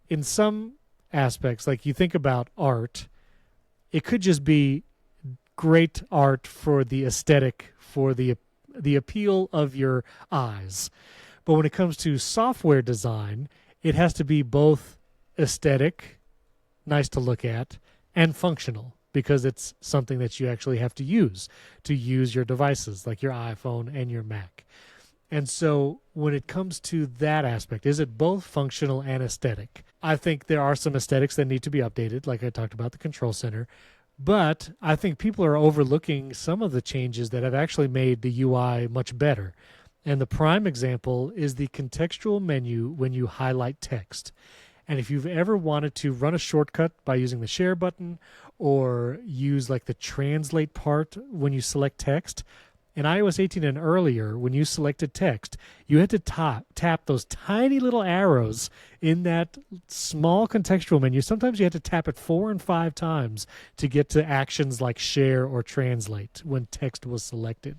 in some aspects, like you think about art, it could just be great art for the aesthetic, for the appeal of your eyes. But when it comes to software design, it has to be both aesthetic, nice to look at, and functional, because it's something that you actually have to use your devices, like your iPhone and your Mac. And so when it comes to that aspect, is it both functional and aesthetic? I think there are some aesthetics that need to be updated, like I talked about the control center. But I think people are overlooking some of the changes that have actually made the UI much better. And the prime example is the contextual menu when you highlight text. And if you've ever wanted to run a shortcut by using the share button or use like the translate part when you select text, in iOS 18 and earlier, when you selected text, you had to tap those tiny little arrows in that small contextual menu. Sometimes you had to tap it 4 and 5 times to get to actions like share or translate when text was selected.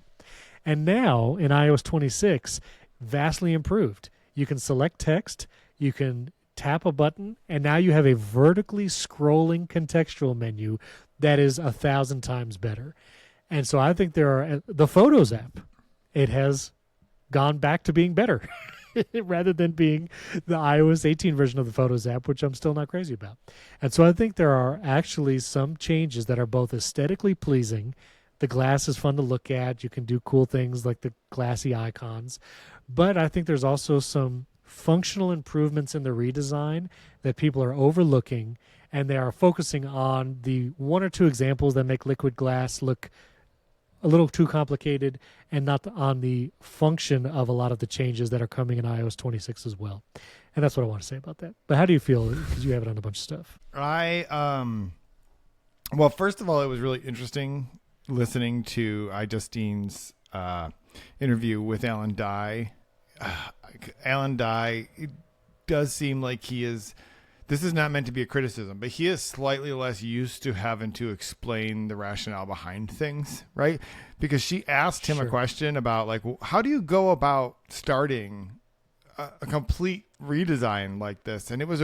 And now in iOS 26, vastly improved. You can select text, you can tap a button, and now you have a vertically scrolling contextual menu that is 1,000 times better. And so I think there are the Photos app. It has gone back to being better rather than being the iOS 18 version of the Photos app, which I'm still not crazy about. And so I think there are actually some changes that are both aesthetically pleasing. The glass is fun to look at. You can do cool things like the glassy icons. But I think there's also some functional improvements in the redesign that people are overlooking, and they are focusing on the one or two examples that make liquid glass look a little too complicated, and not on the function of a lot of the changes that are coming in iOS 26 as well. And that's what I want to say about that. But how do you feel? Because you have it on a bunch of stuff. Well, first of all, it was really interesting listening to iJustine's interview with Alan Dye. Alan Dye, it does seem like he is, this is not meant to be a criticism, but he is slightly less used to having to explain the rationale behind things, right? Because she asked him a question about, like, how do you go about starting a complete redesign like this? And it was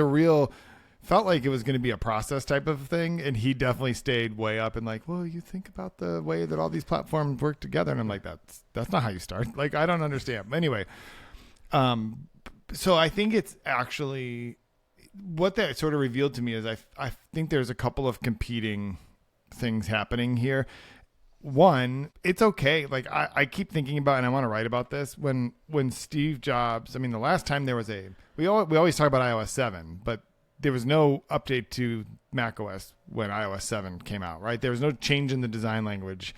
felt like it was going to be a process type of thing. And he definitely stayed way up and like, well, you think about the way that all these platforms work together. And I'm like, that's not how you start. Like, I don't understand. Anyway, so I think it's actually, what that sort of revealed to me is I think there's a couple of competing things happening here. One, it's okay. Like I keep thinking about, and I want to write about this, when Steve Jobs, I mean, the last time there was we always talk about iOS 7, but there was no update to macOS when iOS 7 came out, right? There was no change in the design language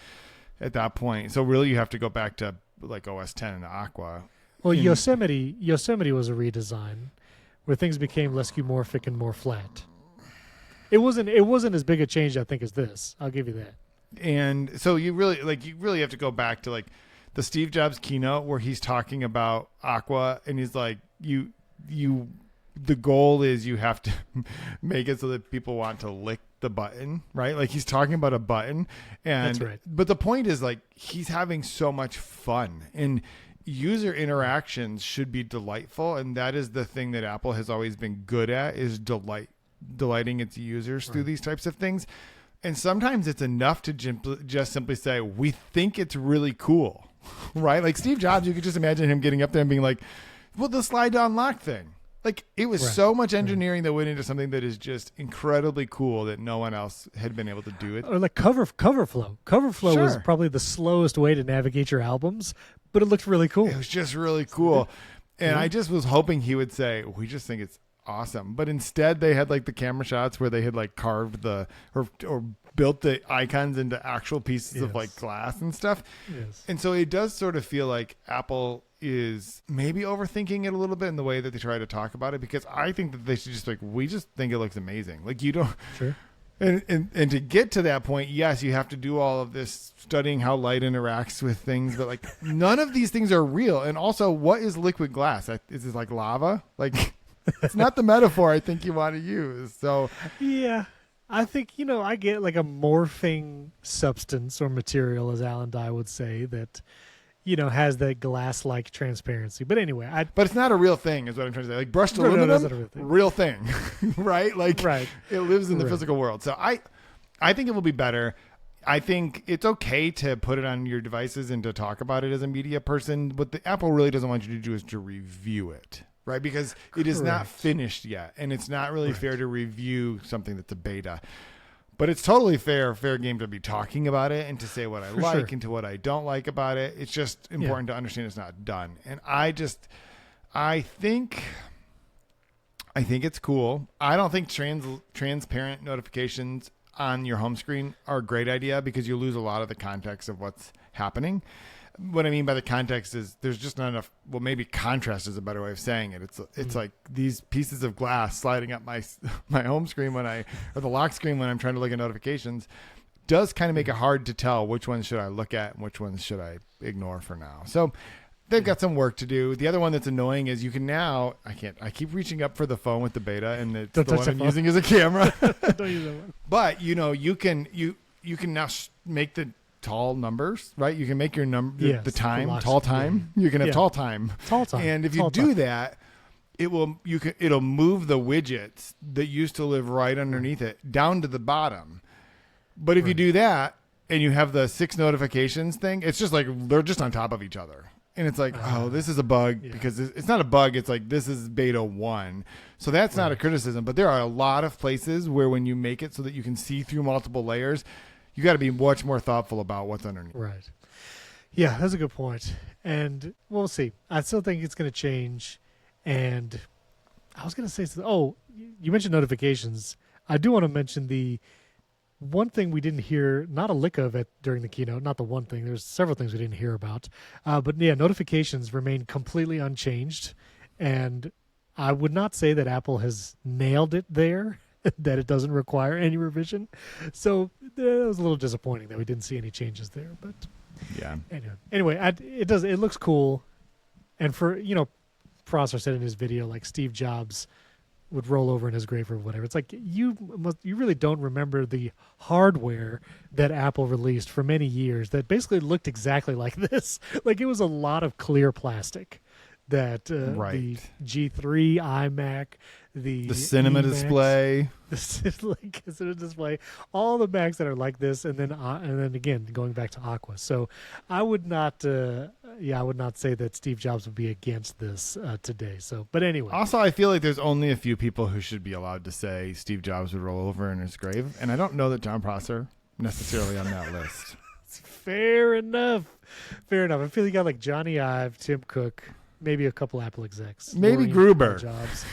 at that point. So really you have to go back to like OS 10 and Aqua. Well, Yosemite was a redesign where things became less skeuomorphic and more flat. It wasn't as big a change, I think, as this. I'll give you that. And so you really have to go back to like the Steve Jobs keynote where he's talking about Aqua, and he's like, the goal is you have to make it so that people want to lick the button, right? Like he's talking about a button, and that's right. But the point is, like, he's having so much fun, and user interactions should be delightful, and that is the thing that Apple has always been good at, is delighting its users through these types of things. And sometimes it's enough to just simply say, we think it's really cool, right? Like Steve Jobs, you could just imagine him getting up there and being like, well, the slide to unlock thing. Like it was so much engineering that went into something that is just incredibly cool that no one else had been able to do it. Or like cover flow. Cover flow was probably the slowest way to navigate your albums, but it looked really cool. It was just really cool. And I just was hoping he would say, we just think it's awesome. But instead they had like the camera shots where they had like carved or built the icons into actual pieces of like glass and stuff. Yes. And so it does sort of feel like Apple is maybe overthinking it a little bit in the way that they try to talk about it, because I think that they should just like, we just think it looks amazing. Like you don't. Sure. And to get to that point, yes, you have to do all of this studying how light interacts with things, but like none of these things are real. And also, what is liquid glass? Is it like lava? Like it's not the metaphor I think you want to use. So yeah, I think, I get like a morphing substance or material, as Alan Dye would say, that, has that glass-like transparency. But anyway, but it's not a real thing, is what I'm trying to say. Like brushed aluminum, that's not a real thing, right? Like right. It lives in the physical world. So I think it will be better. I think it's okay to put it on your devices and to talk about it as a media person. What the Apple really doesn't want you to do is to review it, right? Because it is not finished yet, and it's not really fair to review something that's a beta. But it's totally fair game to be talking about it and to say what I like and to what I don't like about it. It's just important to understand it's not done. And I think it's cool. I don't think transparent notifications on your home screen are a great idea, because you lose a lot of the context of what's happening. What I mean by the context is there's just not enough. Well, maybe contrast is a better way of saying it. It's like these pieces of glass sliding up my home screen or the lock screen when I'm trying to look at notifications does kind of make it hard to tell which ones should I look at and which ones should I ignore for now. So they've got some work to do. The other one that's annoying is you can now, I keep reaching up for the phone with the beta, and it's the one I'm using as a camera. Don't use that one. But you can now make the tall numbers, right? You can make your number, the time, tall time. You can have tall time. And if you do that, it'll move the widgets that used to live right underneath it down to the bottom. But if you do that and you have the 6 notifications thing, it's just like they're just on top of each other. And it's like, this is a bug because it's not a bug. It's like, this is beta 1. So that's not a criticism. But there are a lot of places where when you make it so that you can see through multiple layers, you got to be much more thoughtful about what's underneath. Right. Yeah, that's a good point. And we'll see. I still think it's going to change. And I was going to say, you mentioned notifications. I do want to mention the one thing we didn't hear, not a lick of it during the keynote, not the one thing. There's several things we didn't hear about. But yeah, notifications remain completely unchanged. And I would not say that Apple has nailed it there, that it doesn't require any revision. So it was a little disappointing that we didn't see any changes there. But yeah. Anyway, it looks cool. And for, Prosser said in his video, like Steve Jobs would roll over in his grave or whatever. It's like you really don't remember the hardware that Apple released for many years that basically looked exactly like this. Like it was a lot of clear plastic. That the G3 iMac, the cinema eMacs, display, cinema display, all the Macs that are like this, and then again going back to Aqua. So I would not, I would not say that Steve Jobs would be against this today. So, but anyway. Also, I feel like there's only a few people who should be allowed to say Steve Jobs would roll over in his grave, and I don't know that John Prosser necessarily on that list. Fair enough. I feel you got like Johnny Ive, Tim Cook. Maybe a couple Apple execs. Maybe Gruber. Jobs.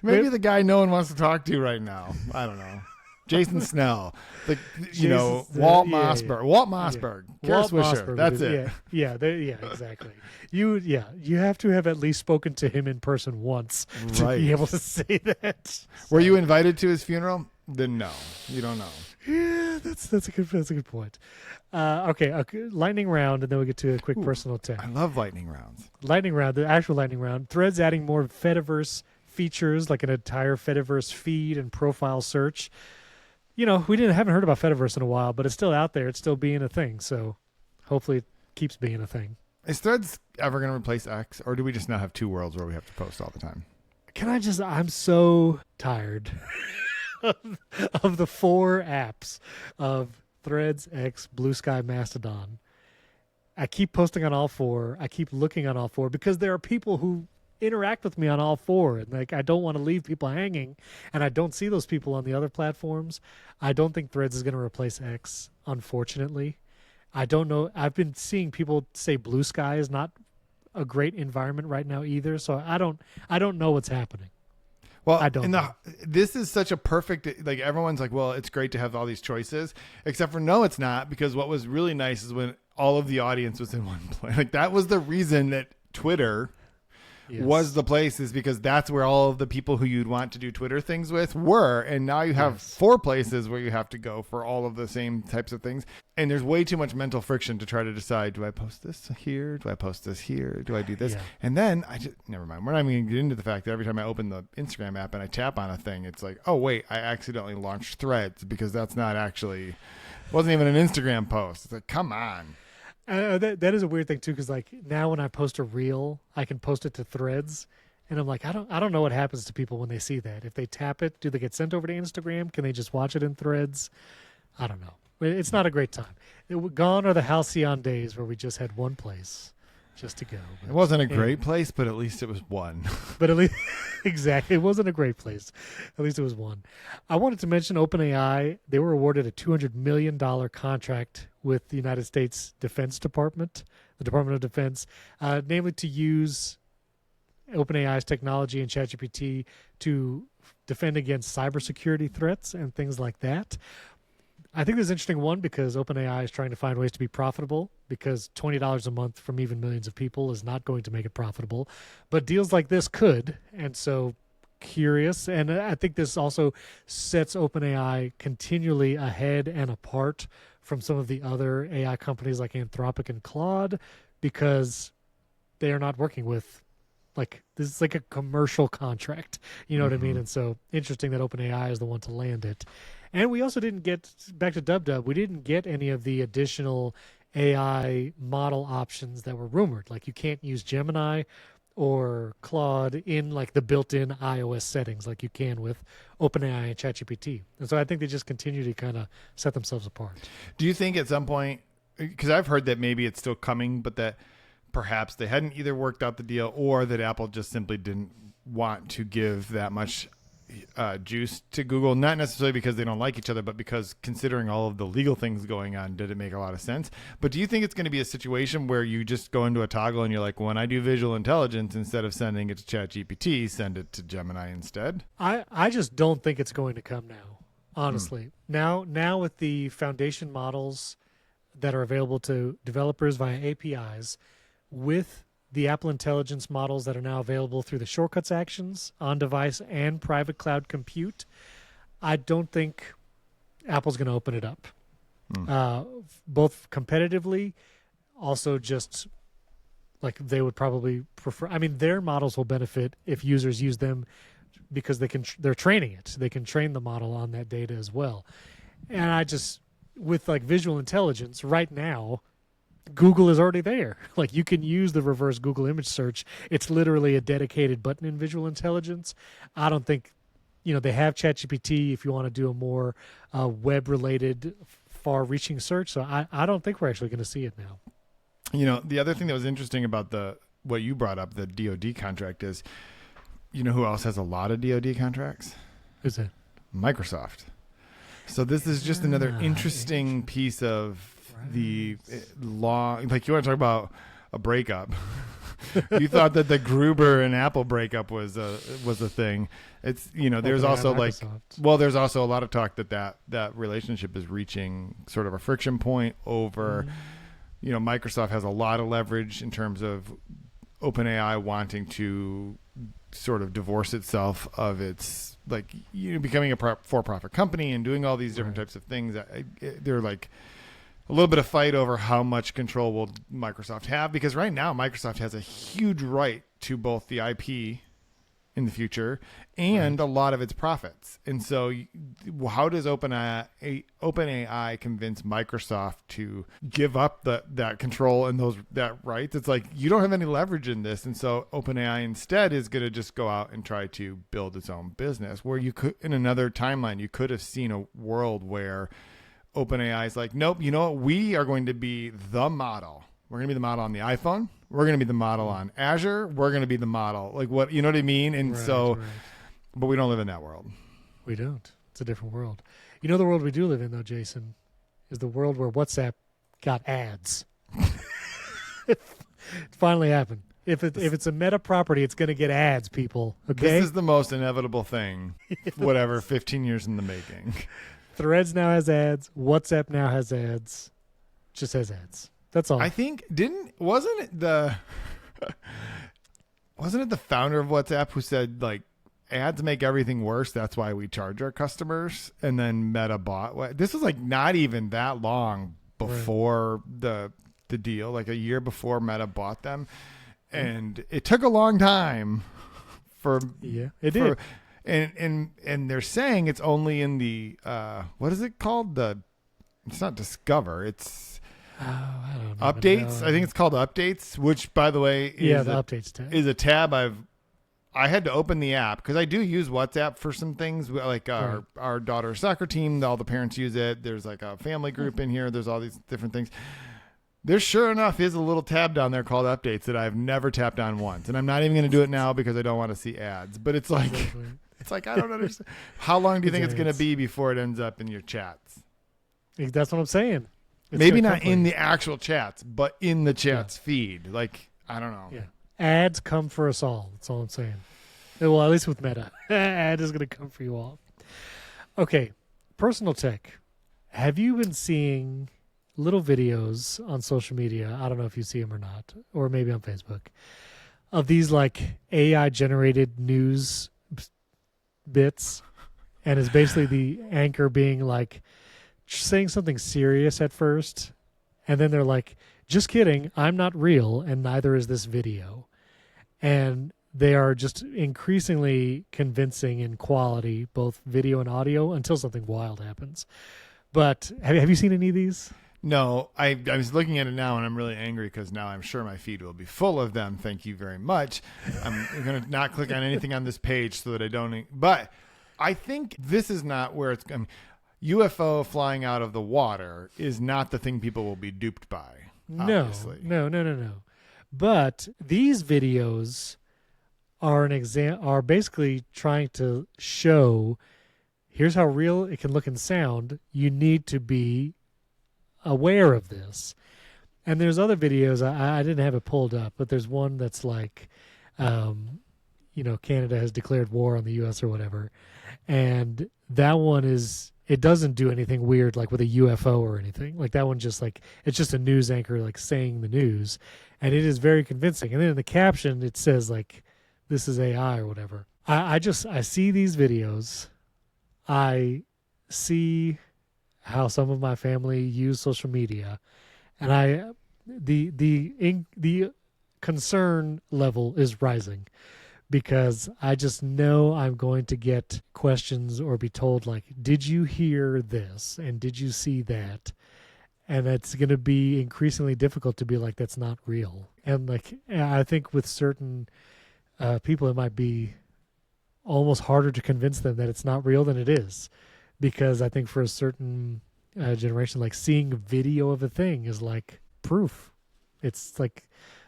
Maybe the guy no one wants to talk to right now. I don't know. Jason Snell. Walt Mossberg. Walt Mossberg. Kara Swisher. That's it. Yeah, exactly. You have to have at least spoken to him in person once to be able to say that. So. Were you invited to his funeral? Then no. You don't know. Yeah, that's a good point. Okay, lightning round, and then we'll get to a quick personal tech. I love lightning rounds. Lightning round, the actual lightning round. Threads adding more Fediverse features, like an entire Fediverse feed and profile search. We haven't heard about Fediverse in a while, but it's still out there. It's still being a thing. So hopefully it keeps being a thing. Is Threads ever going to replace X, or do we just now have two worlds where we have to post all the time? I'm so tired of the 4 apps of Threads, X, Blue Sky, Mastodon. I keep posting on all 4. I keep looking on all 4 because there are people who interact with me on all 4, and I don't want to leave people hanging, and I don't see those people on the other platforms. I don't think Threads is going to replace X, unfortunately. I don't know. I've been seeing people say Blue Sky is not a great environment right now either, so I don't know what's happening. Well, this is such a perfect, everyone's like, well, it's great to have all these choices, except for no, it's not, because what was really nice is when all of the audience was in one place. That was the reason that Twitter was the place, is because that's where all of the people who you'd want to do Twitter things with were. And now you have 4 places where you have to go for all of the same types of things. And there's way too much mental friction to try to decide, do I post this here? Do I post this here? Do I do this? Yeah. And then never mind. We're not even going to get into the fact that every time I open the Instagram app and I tap on a thing, it's like, oh, wait, I accidentally launched Threads because that's not actually, wasn't even an Instagram post. It's like, come on. That is a weird thing too, because now when I post a reel, I can post it to Threads, and I'm like, I don't know what happens to people when they see that. If they tap it, do they get sent over to Instagram? Can they just watch it in Threads? I don't know. It's not a great time. Gone are the halcyon days where we just had one place just to go. It wasn't a great place, but at least it was one. But at least, exactly, it wasn't a great place. At least it was one. I wanted to mention OpenAI. They were awarded a $200 million contract with the United States Defense Department, the Department of Defense, namely to use OpenAI's technology and ChatGPT to defend against cybersecurity threats and things like that. I think this is an interesting one because OpenAI is trying to find ways to be profitable, because $20 a month from even millions of people is not going to make it profitable. But deals like this could, and so curious. And I think this also sets OpenAI continually ahead and apart from some of the other AI companies like Anthropic and Claude, because they are not working with, this is like a commercial contract. You know what I mean? And so interesting that OpenAI is the one to land it. And we also didn't get, back to DubDub, we didn't get any of the additional AI model options that were rumored. Like you can't use Gemini or Claude in the built-in iOS settings like you can with OpenAI and ChatGPT. And so I think they just continue to kind of set themselves apart. Do you think at some point, because I've heard that maybe it's still coming, but that perhaps they hadn't either worked out the deal or that Apple just simply didn't want to give that much juice to Google, not necessarily because they don't like each other, but because considering all of the legal things going on, did it make a lot of sense? But do you think it's going to be a situation where you just go into a toggle and you're like, when I do visual intelligence, instead of sending it to ChatGPT, send it to Gemini instead? I just don't think it's going to come now, honestly. Now with the foundation models that are available to developers via APIs, with the Apple Intelligence models that are now available through the shortcuts actions on device and private cloud compute, I don't think Apple's going to open it up. Both competitively, also just like they would probably prefer. I mean, their models will benefit if users use them because they're training it. They can train the model on that data as well. And I just, with like visual intelligence right now, Google is already there. Like you can use the reverse Google image search. It's literally a dedicated button in visual intelligence. I don't think, they have ChatGPT if you want to do a more web-related, far-reaching search. So I don't think we're actually going to see it now. The other thing that was interesting about what you brought up, the DoD contract, is, who else has a lot of DoD contracts? Who's it? Microsoft. So this is just another interesting piece of the law. Like, you want to talk about a breakup. You thought that the Gruber and Apple breakup was a thing. It's, there's also there's also a lot of talk that relationship is reaching sort of a friction point over, Microsoft has a lot of leverage in terms of OpenAI wanting to sort of divorce itself of its, becoming a for-profit company and doing all these different types of things. They're like a little bit of fight over how much control will Microsoft have, because right now Microsoft has a huge right to both the IP in the future and a lot of its profits. And so how does OpenAI convince Microsoft to give up that control and that rights? It's like, you don't have any leverage in this. And so OpenAI instead is going to just go out and try to build its own business, where you could, in another timeline, you could have seen a world where OpenAI is like, nope, you know what? We are going to be the model. We're going to be the model on the iPhone. We're going to be the model on Azure. We're going to be the model. Like, what, you know what I mean? And but we don't live in that world. We don't. It's a different world. The world we do live in, though, Jason, is the world where WhatsApp got ads. It finally happened. If it's a Meta property, it's going to get ads, people. Okay? This is the most inevitable thing, 15 years in the making. Threads now has ads. WhatsApp now has ads. Just has ads. That's all. I think wasn't it the founder of WhatsApp who said, like, ads make everything worse, that's why we charge our customers? And then Meta bought. This was like not even that long before the deal, like a year before Meta bought them, and it took a long time for it did. And they're saying it's only in the what is it called? It's not Discover. It's I don't Updates. I think it's called Updates, which, by the way, Updates tab is a tab I had to open the app because I do use WhatsApp for some things, like our daughter's soccer team. All the parents use it. There's like a family group in here. There's all these different things. There sure enough is a little tab down there called Updates that I've never tapped on once, and I'm not even going to do it now because I don't want to see ads. But it's like. It's like, I don't understand. How long do you think it's going to be before it ends up in your chats? That's what I'm saying. Maybe not in the actual chats, but in the chats feed. Like, I don't know. Yeah. Ads come for us all. That's all I'm saying. Well, at least with Meta. Ad is going to come for you all. Okay. Personal tech. Have you been seeing little videos on social media? I don't know if you see them or not, or maybe on Facebook, of these like AI-generated news bits, and it's basically the anchor being like saying something serious at first, and then they're like, just kidding, I'm not real, and neither is this video. And they are just increasingly convincing in quality, both video and audio, until something wild happens. But have you seen any of these? No, I was looking at it now, and I'm really angry because now I'm sure my feed will be full of them. Thank you very much. I'm going to not click on anything on this page so that I don't. But I think this is not where it's going. UFO flying out of the water is not the thing people will be duped by. No, obviously. no. But these videos are basically trying to show here's how real it can look and sound. You need to be aware of this. And there's other videos, I didn't have it pulled up, but there's one that's like, Canada has declared war on the U.S. or whatever. And that one it doesn't do anything weird like with a UFO or anything. Like that one just like, it's just a news anchor like saying the news. And it is very convincing. And then in the caption, it says like, this is AI or whatever. I see these videos. I see how some of my family use social media, and the concern level is rising because I just know I'm going to get questions or be told like, did you hear this? And did you see that? And it's going to be increasingly difficult to be like, that's not real. And like, I think with certain people, it might be almost harder to convince them that it's not real than it is. Because I think for a certain generation, like seeing a video of a thing is like proof. It's like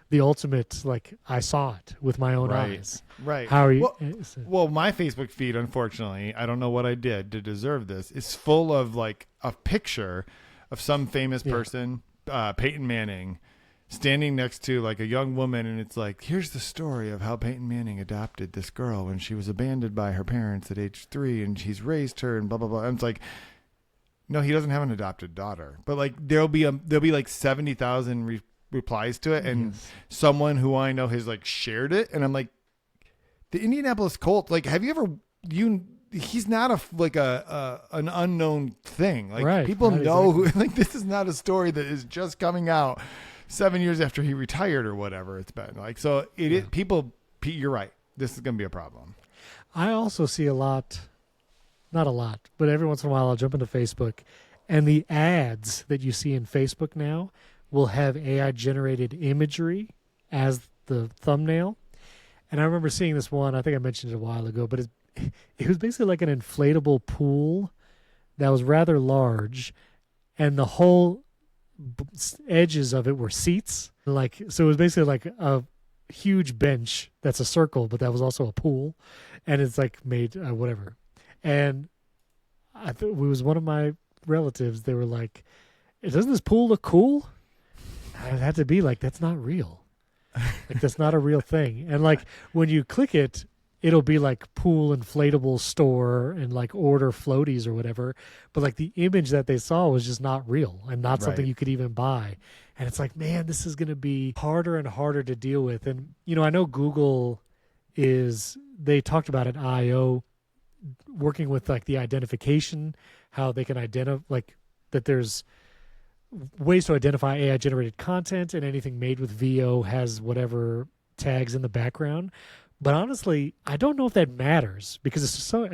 the ultimate, like I saw it with my own eyes. Right. How are you? Well, my Facebook feed, unfortunately, I don't know what I did to deserve this, is full of like a picture of some famous person, Peyton Manning, standing next to like a young woman, and it's like, here's the story of how Peyton Manning adopted this girl when she was abandoned by her parents at age 3, and he's raised her, and blah blah blah. And it's like, no, he doesn't have an adopted daughter, but like there'll be like 70,000 replies to it, and someone who I know has like shared it, and I'm like, the Indianapolis Colts, like, have you ever he's not an unknown thing. Like right, people know exactly. Who, like this is not a story that is just coming out 7 years after he retired or whatever it's been. Like, so people, you're right. This is going to be a problem. I also see not a lot, but every once in a while I'll jump into Facebook, and the ads that you see in Facebook now will have AI generated imagery as the thumbnail. And I remember seeing this one, I think I mentioned it a while ago, but it was basically like an inflatable pool that was rather large, and the whole edges of it were seats. Like, so it was basically like a huge bench that's a circle, but that was also a pool, and it's like made whatever. And I thought it was one of my relatives. They were like, "Doesn't this pool look cool?" I had to be like, "That's not real. Like that's not a real thing." And like when you click it, it'll be like pool inflatable store and like order floaties or whatever. But like the image that they saw was just not real and not something you could even buy. And it's like, man, this is going to be harder and harder to deal with. And, I know Google they talked about at I.O. working with like the identification, how they can identify like that there's ways to identify AI generated content, and anything made with VO has whatever tags in the background. But honestly, I don't know if that matters, because as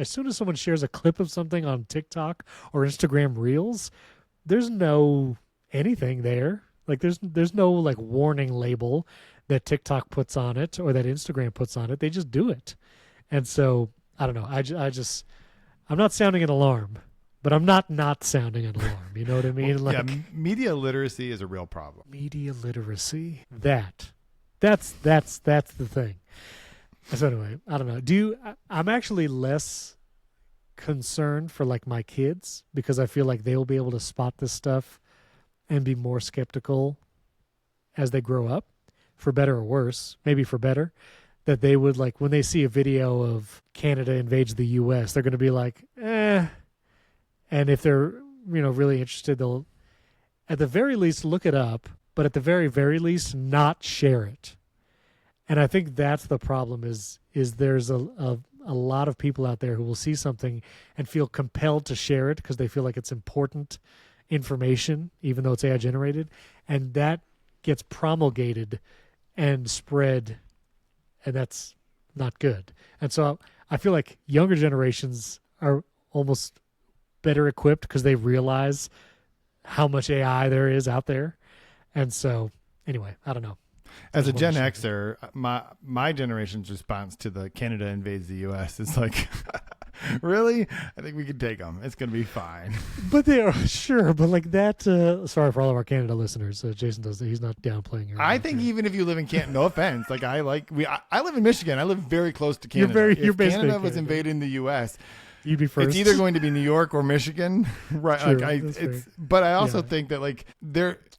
soon as someone shares a clip of something on TikTok or Instagram Reels, there's no anything there. Like there's no like warning label that TikTok puts on it or that Instagram puts on it. They just do it. And so I don't know. I'm not sounding an alarm, but I'm not sounding an alarm. You know what I mean? Well, like, media literacy is a real problem. Media literacy. That's the thing. So anyway, I don't know. I'm actually less concerned for like my kids, because I feel like they'll be able to spot this stuff and be more skeptical as they grow up, for better or worse, maybe for better, that they would like when they see a video of Canada invades the US, they're going to be like, eh. And if they're, really interested, they'll at the very least look it up, but at the very, very least not share it. And I think that's the problem is there's a lot of people out there who will see something and feel compelled to share it because they feel like it's important information, even though it's AI generated. And that gets promulgated and spread, and that's not good. And so I feel like younger generations are almost better equipped because they realize how much AI there is out there. And so anyway, I don't know. As a Gen Xer, my generation's response to the Canada invades the U.S. is like, Really? I think we can take them. It's going to be fine. But they are sure. But like that. Sorry for all of our Canada listeners. Jason does. He's not downplaying your. I think even if you live in Canada, no offense. Like I live in Michigan. I live very close to Canada. You're if basically Canada was Canada. invading the U.S., you'd be first. it's either going to be New York or Michigan, right? True, Like that's fair. but I also Yeah. think that like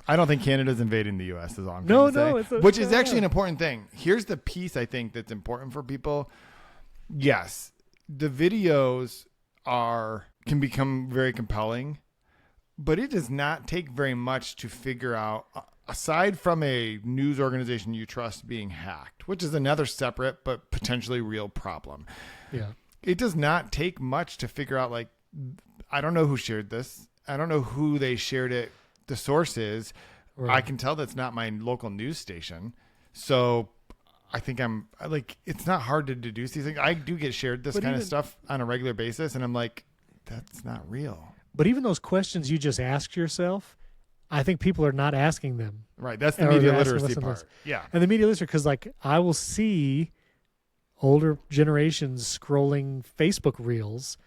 I don't think Canada's invading the U.S. is all I'm No, trying to say, no, which is actually an important thing. Here's the piece I think that's important for people. Yes, the videos can become very compelling, but it does not take very much to figure out, aside from a news organization you trust being hacked, which is another separate but potentially real problem. Yeah. It does not take much to figure out, like, I don't know who shared this. I don't know who they shared it. The source is. Right. I can tell that's not my local news station. So I think it's not hard to deduce these things. I do get shared this kind of stuff on a regular basis, and I'm like, that's not real. But even those questions you just asked yourself, I think people are not asking them. Right. That's the Or media they're asking literacy less and part. less. Yeah. And the media literacy, because like I will see older generations scrolling Facebook reels,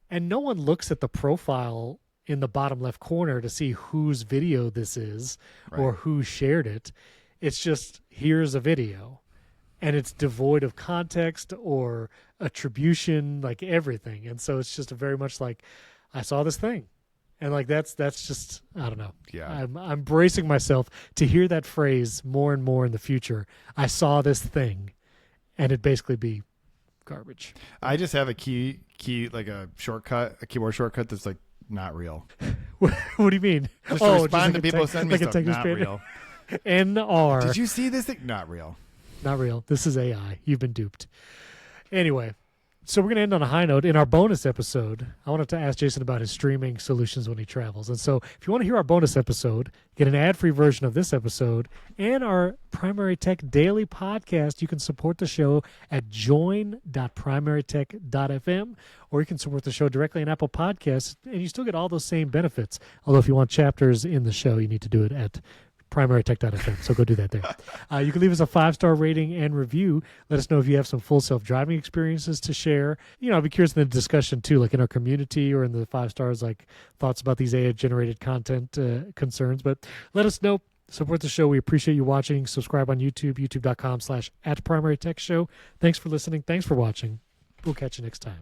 and no one looks at the profile in the bottom left corner to see whose video this is or who shared it. It's just, here's a video, and it's devoid of context or attribution, like everything. And so it's just very much like, I saw this thing. And like that's just, I don't know. Yeah. I'm bracing myself to hear that phrase more and more in the future. I saw this thing, and it basically be garbage. I just have a key like a keyboard shortcut that's like not real. What do you mean? Just to respond to like people send me like stuff. Not real. NR. Did you see this thing? Not real. Not real. This is AI. You've been duped. Anyway, so we're going to end on a high note. In our bonus episode, I wanted to ask Jason about his streaming solutions when he travels. And so if you want to hear our bonus episode, get an ad-free version of this episode, and our Primary Tech Daily podcast, you can support the show at join.primarytech.fm, or you can support the show directly on Apple Podcasts, and you still get all those same benefits. Although if you want chapters in the show, you need to do it at primarytech.fm. So go do that there. You can leave us a 5-star rating and review. Let us know if you have some full self-driving experiences to share. I'd be curious in the discussion too, like in our community or in the 5 stars, like thoughts about these AI-generated content concerns. But let us know. Support the show. We appreciate you watching. Subscribe on YouTube, youtube.com/@primarytechshow. Thanks for listening. Thanks for watching. We'll catch you next time.